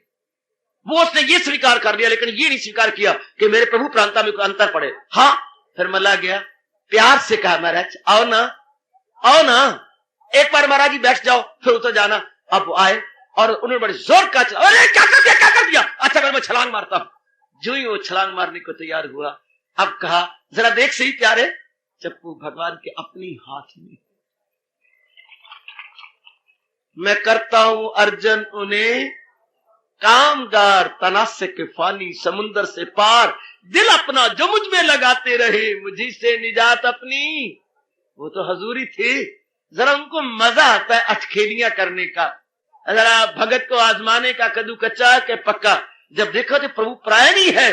वो उसने ये स्वीकार कर लिया, लेकिन ये नहीं स्वीकार किया कि मेरे प्रभु प्रांता में कोई अंतर पड़े। हाँ, फिर मल्लाह गया, प्यार से कहा महाराज आओ ना, आओ ना, एक बार महाराज जी बैठ जाओ, फिर उतर जाना। अब वो आए और उन्होंने बड़े जोर का, अरे क्या कर दिया, क्या कर दिया? अच्छा मैं छलांग मारता हूं। जो ही वो छलांग मारने को तैयार हुआ, अब कहा जरा देख सही प्यारे, चप्पू भगवान के अपनी हाथ में, मैं करता हूं अर्जन उन्हें कामगार, तनासे के फानी समुंदर से पार, दिल अपना जो मुझ में लगाते रहे, मुझी से निजात अपनी। वो तो हजूरी थी, जरा उनको मजा आता है अटखेलियां करने का, जरा भगत को आजमाने का, कद्दू कच्चा के पक्का। जब देखो तो प्रभु प्रायण ही है,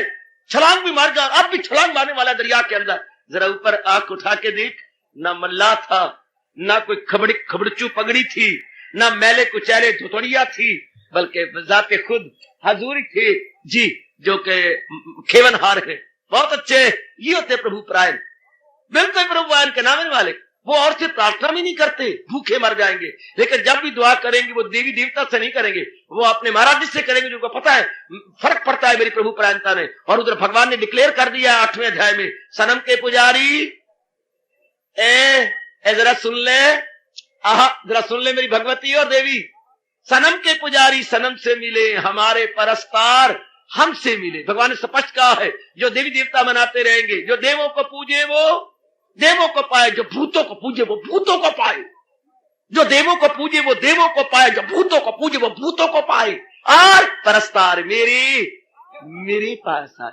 छलांग भी मार गया, अब भी छलांग मारने वाला दरिया के अंदर। जरा ऊपर आंख उठा के देख, ना मल्लाह था, ना कोई खबड़चू पगड़ी थी, ना मैले कुचैले धुतड़िया थी, बल्कि जाते खुद हजूरी थे जी, जो के खेवनहार है। बहुत अच्छे, ये होते प्रभु प्रायण, बिल्कुल प्रभु प्रायण के नाम वाले। वो और से प्रार्थना भी नहीं करते, भूखे मर जाएंगे, लेकिन जब भी दुआ करेंगे वो देवी देवता से नहीं करेंगे, वो अपने महाराज जी से करेंगे, जो पता है फर्क पड़ता है मेरी प्रभु प्रायणता ने। और उधर भगवान ने डिक्लेयर कर दिया 8वें अध्याय में, सनम के पुजारी ए जरा सुन ले, जरा सुन ले मेरी भगवती और देवी, सनम के पुजारी सनम से मिले, हमारे परस्तार हमसे मिले। भगवान ने स्पष्ट कहा है, जो देवी देवता मनाते रहेंगे, जो देवों को पूजे वो देवों को पाए, जो भूतों को पूजे वो भूतों को पाए, जो देवों को पूजे वो देवों को पाए, जो भूतों को पूजे वो भूतों को पाए, और परस्तार मेरे पास आए।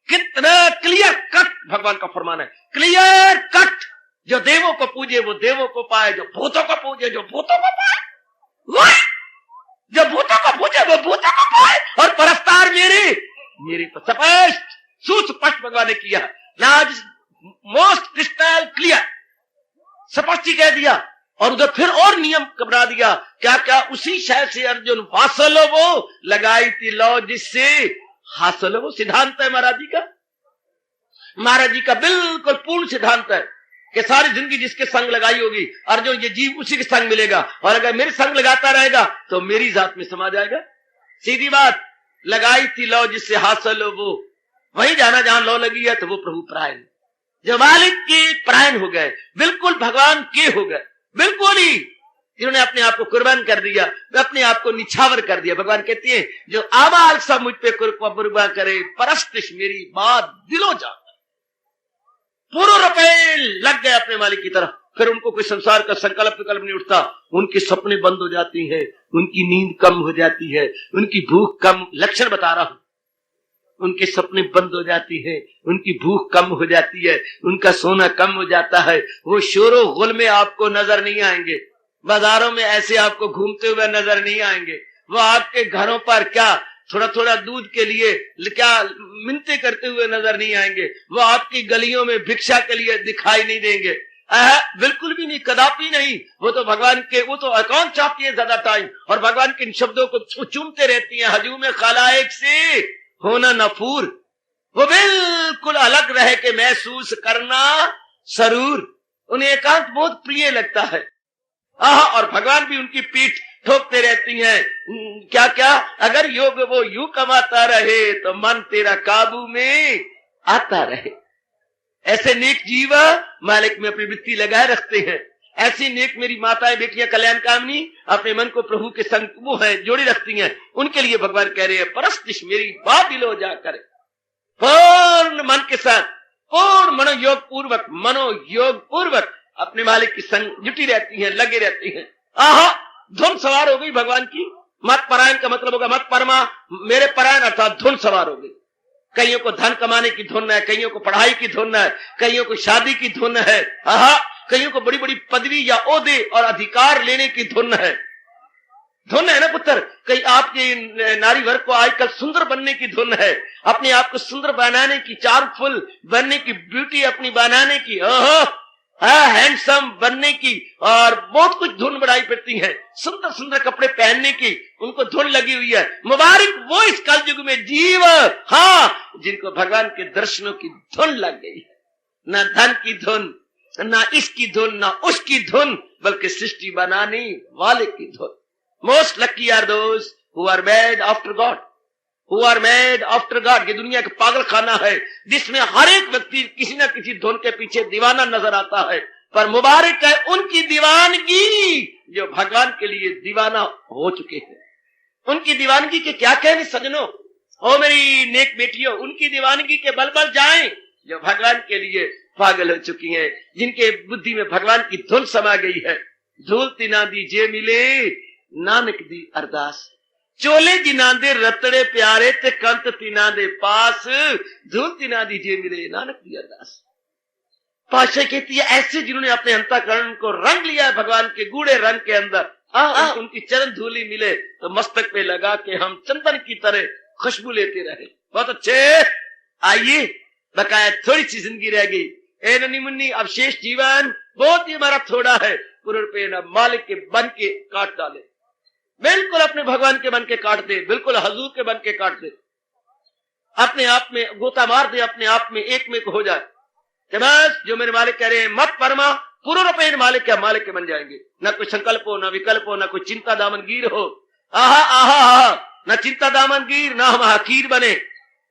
कितना क्लियर कट भगवान का फरमान है, क्लियर कट। जो देवों को पूजे वो देवों को पाए, जो भूतों को पूजे जो भूतों को पाए, जो भूतों को पूजे वो भूतों को पाए, और परस्तार मेरे स्पष्ट सुस्पष्ट भगवान ने किया ना, मोस्ट क्रिस्टल क्लियर, स्पष्ट ही कह दिया। और उधर फिर और नियम बना दिया, क्या क्या, उसी शय से अर्जुन फासल वो लगाई थी लो, जिससे हासिल वो। सिद्धांत है महाराज जी का, महाराज जी का बिल्कुल पूर्ण सिद्धांत है कि सारी जिंदगी जिसके संग लगाई होगी अर्जुन, ये जीव उसी के संग मिलेगा, और अगर मेरे संग लगाता रहेगा तो मेरी जात में समा जाएगा। सीधी बात, लगाई थी लो जिससे हासिल वो, वही जाना जहां लो लगी है तो वो प्रभु प्रायण, जो मालिक के प्रायण हो गए, बिल्कुल भगवान के हो गए, बिल्कुल ही जिन्होंने अपने आप को कुर्बान कर दिया, अपने आप को निछावर कर दिया। भगवान कहती है, जो आमाल सब मुझ पे कुर्बान करे, परस्तिश मेरी बात दिलो जाता, पूरा रुपए लग गए अपने मालिक की तरफ, फिर उनको कोई संसार का संकल्प विकल्प नहीं उठता, उनके सपने बंद हो जाती हैं, उनकी नींद कम हो जाती है, उनकी भूख कम, लक्षण बता रहा हूं, उनके सपने बंद हो जाती है, उनकी भूख कम हो जाती है, उनका सोना कम हो जाता है। वो शोरो गुल में आपको नजर नहीं आएंगे, बाजारों में ऐसे आपको घूमते हुए नजर नहीं आएंगे, वो आपके घरों पर क्या थोड़ा थोड़ा दूध के लिए क्या मिन्नतें करते हुए नजर नहीं आएंगे, वो आपकी गलियों में भिक्षा के लिए दिखाई नहीं देंगे, बिल्कुल भी नहीं, कदापि नहीं। वो तो भगवान के, वो तो कौन चाहती है ज्यादा टाइम, और भगवान के इन शब्दों को चूमते रहती हैं, हजूम खलाइक से होना नफूर, वो बिल्कुल अलग रह के महसूस करना सरूर, उन्हें एकांत बहुत प्रिय लगता है। और भगवान भी उनकी पीठ ठोकते रहती हैं, क्या क्या, अगर योग वो यूं कमाता रहे तो मन तेरा काबू में आता रहे। ऐसे नेक जीव मालिक में अपनी वृत्ति लगाए रखते हैं, ऐसी नेक मेरी माताएं बेटियां कल्याण कामनी अपने मन को प्रभु के संग वो है जोड़ी रखती हैं, उनके लिए भगवान कह रहे हैं परस्तिश मेरी बात दिलो जा करे, पूर्ण मन के साथ, पूर्ण मनोयोग पूर्वक अपने मालिक की संग जुटी रहती हैं, लगे रहती हैं। धुन सवार हो गई भगवान की। मत परायण का मतलब होगा मत परमा, मेरे परायण अर्थात धुन सवार हो गई। कईयों को धन कमाने की धुन है, कईयों को पढ़ाई की धुन है, कईयों को शादी की धुन है, कईयों को बड़ी बड़ी पदवी या ओहदे और अधिकार लेने की धुन है। धुन है ना पुत्र, कई आपके नारी वर्ग को आजकल सुंदर बनने की धुन है, अपने आप को सुंदर बनाने की, चार्मफुल बनने की, ब्यूटी अपनी बनाने की, हैंडसम बनने की, और बहुत कुछ धुन बढ़ाई पड़ती है, सुंदर सुंदर कपड़े पहनने की उनको धुन लगी हुई है। मुबारक वो इस कलयुग में जीव जिनको भगवान के दर्शनों की धुन लग गई है, ना धन की धुन, ना इसकी धुन, ना उसकी धुन, बल्कि सृष्टि बनाने वाले की धुन। Most lucky are those who are made after God, who are made after God. ये दुनिया का पागल खाना है जिसमें हर एक व्यक्ति किसी न किसी धुन के पीछे दीवाना नजर आता है, पर मुबारक है उनकी दीवानगी जो भगवान के लिए दीवाना हो चुके हैं। उनकी दीवानगी के क्या कहने सजनों, ओ मेरी नेक बेटियों, उनकी दीवानगी के बल बल जाएं जो भगवान के लिए पागल हो चुकी हैं, जिनके बुद्धि में भगवान की धुन समा गई है। झूलती ना दी जे मिले नानक दी अरदास, चोले जिना दे रतड़े प्यारे ते कंत तिना दे पास, झूलती ना दी जे मिले नानक दी अरदास। पाशाह कहती है ऐसे जिन्होंने अपने अंतःकरण को रंग लिया है भगवान के गूढ़े रंग के अंदर, उनकी चरण धूली मिले तो मस्तक पे लगा के हम चंदन की तरह खुशबू लेते रहे। बहुत अच्छे, आइए बकाया थोड़ी सी जिंदगी रह गई, ए नन्ही मुन्नी अब शेष जीवन बहुत ही हमारा थोड़ा है, पूर्ण पे न मालिक के बन के काट डाले, बिल्कुल अपने भगवान के बन के काट दे, बिल्कुल हजूर के बन के काट दे, अपने आप में गोता मार दे, अपने आप में एक में हो जाए कि बस जो मेरे मालिक कह रहे हैं मत परमा, पूर्ण रूपेण मालिक क्या मालिक के बन जाएंगे। न कोई संकल्प हो, न विकल्प हो, न कोई चिंता दामनगीर हो, न चिंता दामनगीर, न हम हकीर बने,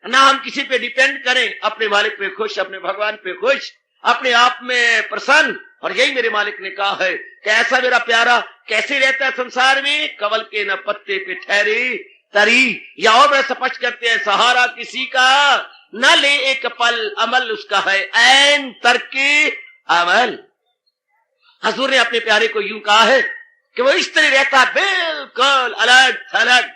ना हम किसी पे डिपेंड करें, अपने मालिक पे खुश, अपने भगवान पे खुश, अपने आप में प्रसन्न। और यही मेरे मालिक ने कहा है कि ऐसा मेरा प्यारा कैसे रहता है संसार में, कवल के न पत्ते पे ठहरे तरी, या और बड़ा स्पष्ट करते हैं सहारा किसी का न ले एक पल, अमल उसका है ऐन तरके अमल। हजूर ने अपने प्यारे को यूं कहा है कि वो इस तरह रहता है बिल्कुल अलग थलग,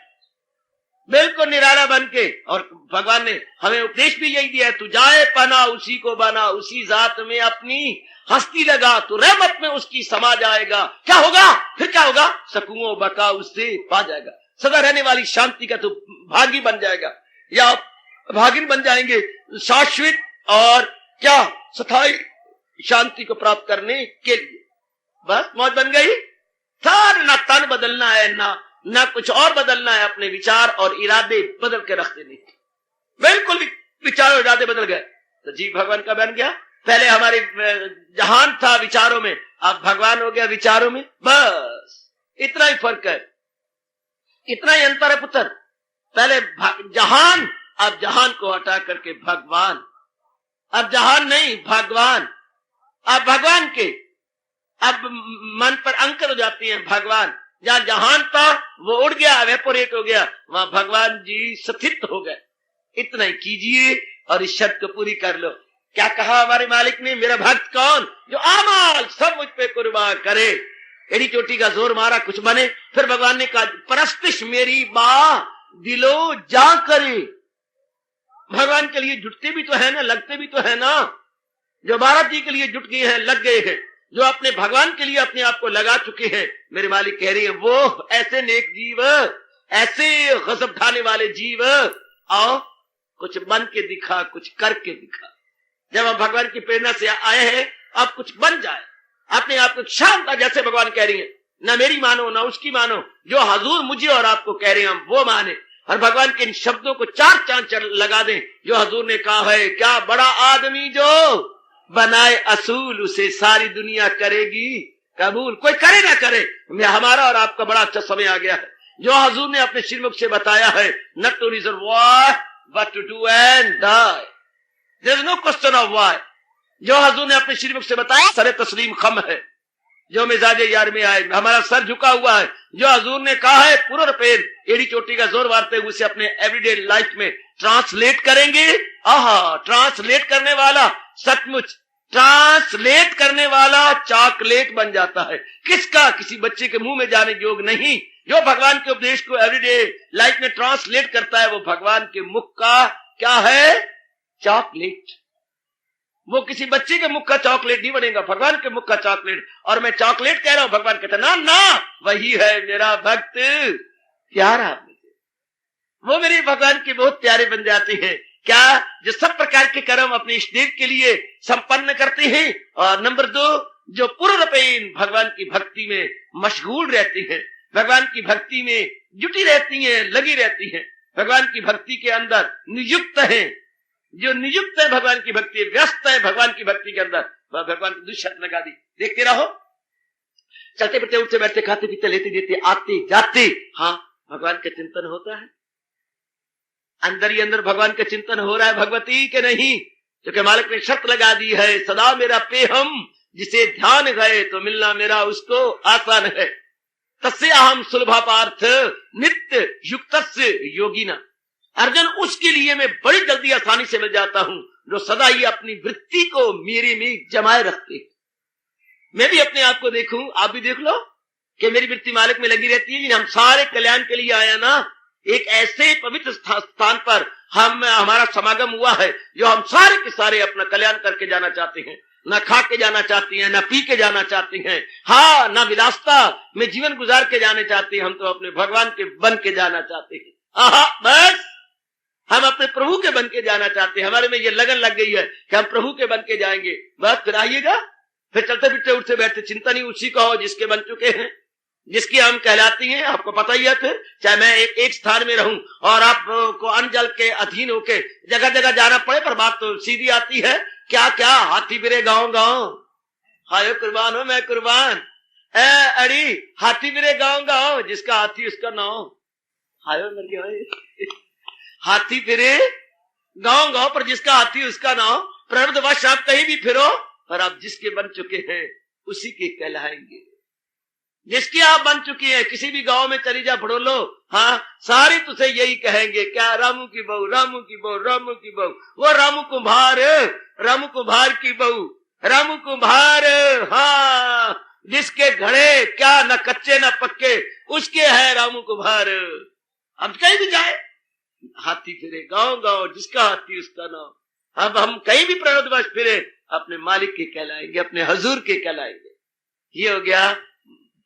बिल्कुल निराला बन के। और भगवान ने हमें उपदेश भी यही दिया है, तू जाए पना उसी को बना, उसी जात में अपनी हस्ती लगा, तो रहमत में उसकी समा जाएगा। क्या होगा फिर, क्या होगा, सकूओ बका उससे पा जाएगा, सदा रहने वाली शांति का तो भागी बन जाएगा, या भागिन बन जाएंगे, शाश्वत और क्या स्थायी शांति को प्राप्त करने के लिए। बस मौज बन गई, सार ना तन बदलना है, ना कुछ और बदलना है, अपने विचार और इरादे बदल के रख देने, बिल्कुल विचार और इरादे बदल गए तो जी भगवान का बन गया। पहले हमारे जहान था विचारों में, अब भगवान हो गया विचारों में, बस इतना ही फर्क है, इतना ही अंतर है पुत्र। पहले जहान, अब जहान को हटा करके भगवान, अब जहान नहीं भगवान, अब भगवान के अब मन पर अंकर हो जाते हैं भगवान। जहां जहान था वो उड़ गया, वेपोरेट हो गया, वहां भगवान जी स्थित हो गए। इतना ही कीजिए और इस शर्त को पूरी कर लो। क्या कहा हमारे मालिक ने? मेरा भक्त कौन? जो आमाल सब मुझ पे कुर्बान करे। एड़ी चोटी का जोर मारा कुछ बने। फिर भगवान ने कहा परस्तिश मेरी बा दिलो जा करे। भगवान के लिए जुटते भी तो है ना, लगते भी तो है ना। जो भारत जी के लिए जुट गए हैं, लग गए हैं, जो अपने भगवान के लिए अपने आप को लगा चुके हैं, मेरे मालिक कह रही है वो ऐसे नेक जीव, ऐसे गजब ढाने वाले जीव, आओ कुछ बन के दिखा, कुछ करके दिखा। जब हम भगवान की प्रेरणा से आए हैं, अब कुछ बन जाए, अपने आप को शांत, जैसे भगवान कह रही है, ना मेरी मानो ना उसकी मानो, जो हजूर मुझे और आपको कह रहे हैं हम वो माने। और भगवान के इन शब्दों को चार चांद लगा दें जो हजूर ने कहा है, क्या बड़ा आदमी जो बनाए असूल उसे सारी दुनिया करेगी कबूल। कोई करे ना करे, हमारा और आपका बड़ा अच्छा समय आ गया है। जो हजूर ने अपने श्रीमुख से बताया है, not to reason why but to do and die, there is no question of why. जो हजूर ने अपने श्रीमुख से बताया सरे तस्लीम खम है, जो मिजाज यार में आए, हमारा सर झुका हुआ है। जो हजूर ने कहा है पूरा पेन एड़ी चोटी का जोर मारते हुए उसे अपने एवरीडे लाइफ में ट्रांसलेट करेंगे। आहा, ट्रांसलेट करने वाला सचमुच ट्रांसलेट करने वाला चॉकलेट बन जाता है। किसका? किसी बच्चे के मुंह में जाने योग्य नहीं। जो भगवान के उपदेश को एवरीडे लाइफ में ट्रांसलेट करता है वो भगवान के मुख का क्या है? चॉकलेट। वो किसी बच्चे के मुख का चॉकलेट नहीं बनेगा, भगवान के मुख का चॉकलेट। और मैं चॉकलेट कह रहा हूं, भगवान कहता ना ना वही है मेरा भक्त प्यारा। वो मेरे भगवान के बहुत प्यारे बन जाते हैं। क्या? जो सब प्रकार के कर्म अपने इष्ट देव के लिए संपन्न करते हैं। और नंबर 2, जो पूर्णपेन भगवान की भक्ति में मशगूल रहती हैं, भगवान की भक्ति में जुटी रहती हैं, लगी रहती हैं, भगवान की भक्ति के अंदर नियुक्त है। जो नियुक्त है भगवान की भक्ति, व्यस्त है भगवान की भक्ति के अंदर, वह भगवान की दुष्ट लगा दी। देखते रहो, चलते फिरते, उठते बैठते, खाते पीते, लेते देते, आते जाते, हाँ भगवान का चिंतन होता है। अंदर ही अंदर भगवान का चिंतन हो रहा है भगवती के नहीं, क्योंकि मालिक ने शर्त लगा दी है, सदा मेरा पे हम जिसे ध्यान गए तो मिलना मेरा उसको आसान है। तस्य अहम सुलभा पार्थ नित्य युक्त योगिना। अर्जुन, उसके लिए मैं बड़ी जल्दी आसानी से मिल जाता हूं जो सदा ही अपनी वृत्ति को मेरे में जमाए रखते। मैं भी अपने आप को देखूं, आप भी देख लो कि मेरी वृत्ति मालिक में लगी रहती है। हम सारे कल्याण के लिए आया ना, एक ऐसे पवित्र स्थान पर हमारा समागम हुआ है जो हम सारे के सारे अपना कल्याण करके जाना चाहते हैं। ना खा के जाना चाहती हैं, ना पी के जाना चाहती हैं, हाँ ना विलासता में जीवन गुजार के जाने चाहते हैं। हम तो अपने भगवान के बन के जाना चाहते हैं। आहा, बस हम अपने प्रभु के बन के जाना चाहते हैं। हमारे में ये लगन लग गई है कि हम प्रभु के बन के जाएंगे। बस फिर आइएगा, फिर चलते फिरते उठते बैठते चिंतन ही उसी का हो जिसके बन चुके हैं, जिसकी हम कहलाती हैं। आपको पता ही है, फिर चाहे मैं एक स्थान में रहूं और आपको अन्न जल के अधीन होके जगह जगह जाना पड़े, पर बात तो सीधी आती है। क्या क्या हाथी फिरे गांव गांव, हाय कुर्बान हो मैं कुर्बान। अड़ी हाथी फिरे गांव गांव, जिसका हाथी उसका नाव। हाय मर गया। हाथी फिरे गांव गांव, पर जिसका हाथी उसका नाव। प्रबंधवश आप कहीं भी फिरो, पर आप जिसके बन चुके हैं उसी के कहलाएंगे। जिसकी आप बन चुकी हैं, किसी भी गांव में चली जा लो, हाँ सारे तुझे यही कहेंगे, क्या रामू की बहू, रामू की बहू, रामू की बहू। वो रामू कुम्हार, रामू कुम्हार की बहू, रामू कुम्हार, हाँ जिसके घड़े क्या न कच्चे न पक्के, उसके है रामू कुम्हार। अब कहीं भी जाए हाथी फिरे गांव गांव, जिसका हाथी उसका नाम। अब हम कहीं भी प्रणोदवश फिरे अपने मालिक के कहलाएंगे, अपने हजूर के कहलाएंगे। ये हो गया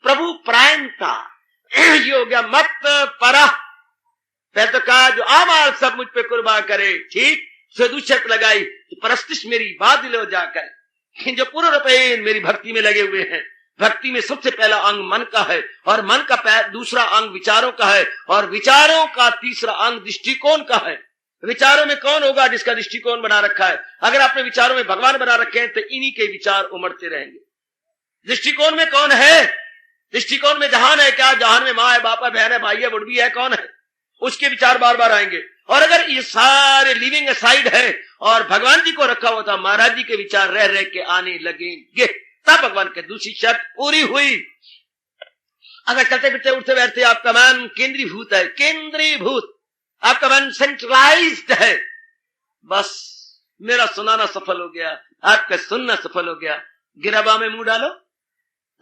प्रभु प्रायणता, ये हो गया मत परा। पहले तो कहा जो आमाल सब मुझ पे कुर्बान करे, ठीक। सदुशत लगाई तो परस्तिश मेरी बात दिलो जाकर। जो पूर्ण रूपे मेरी भक्ति में लगे हुए हैं, भक्ति में सबसे पहला अंग मन का है, और मन का दूसरा अंग विचारों का है, और विचारों का तीसरा अंग दृष्टिकोण का है। विचारों में कौन होगा? जिसका दृष्टिकोण बना रखा है। अगर आपने विचारों में भगवान बना रखे हैं तो इन्हीं के विचार उमड़ते रहेंगे। दृष्टिकोण में कौन है? दृष्टिकोण में जहान है क्या? जहान में माँ है, बाप है, बहन है, भाई है, बुढ़वी है, कौन है? उसके विचार बार बार आएंगे। और अगर ये सारे लिविंग असाइड है और भगवान जी को रखा हुआ था, महाराज जी के विचार रह रह के आने लगेंगे, तब भगवान के दूसरी शर्त पूरी हुई। अगर चलते फिरते उठते बैठते आपका मन केंद्रीभूत है, केंद्रीभूत, आपका मन सेंट्रलाइज्ड है, बस मेरा सुनाना सफल हो गया, आपका सुनना सफल हो गया। गिरबा में मुंह डालो,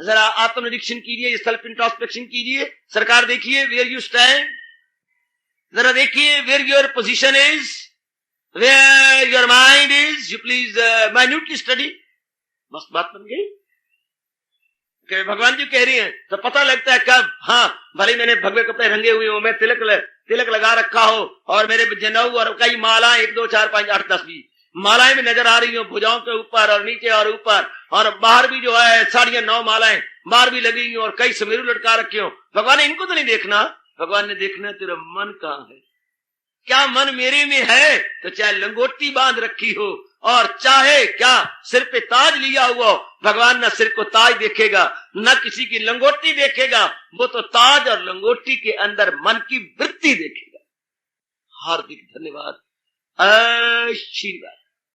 जरा आत्मनिरीक्षण कीजिए, सेल्फ इंट्रोस्पेक्शन कीजिए। सरकार देखिए वेयर यू स्टैंड, जरा देखिए where your position is, where your mind is. You please minutely study. बस बात बन गई। भगवान जी कह रही हैं तो पता लगता है कब, हाँ भले मैंने भगवे कपड़े रंगे हुए हो, मैं तिलक लगा रखा हो और मेरे जनेऊ और कई मालाएं 1 2 4 5 8 10 20 मालाएं भी नजर आ रही हो, भुजाओं के ऊपर और नीचे और ऊपर, और बाहर भी जो है 9.5 मालाएं बाहर भी लगी हुई और कई समेरू लटका रखे हो। भगवान ने इनको तो नहीं देखना, भगवान ने देखना है तेरा मन कहाँ है। क्या मन मेरे में है तो चाहे लंगोटी बांध रखी हो और चाहे क्या सिर पे ताज लिया हुआ हो, भगवान न सिर को ताज देखेगा न किसी की लंगोटी देखेगा, वो तो ताज और लंगोटी के अंदर मन की वृत्ति देखेगा। हार्दिक धन्यवाद, आशीर्वाद।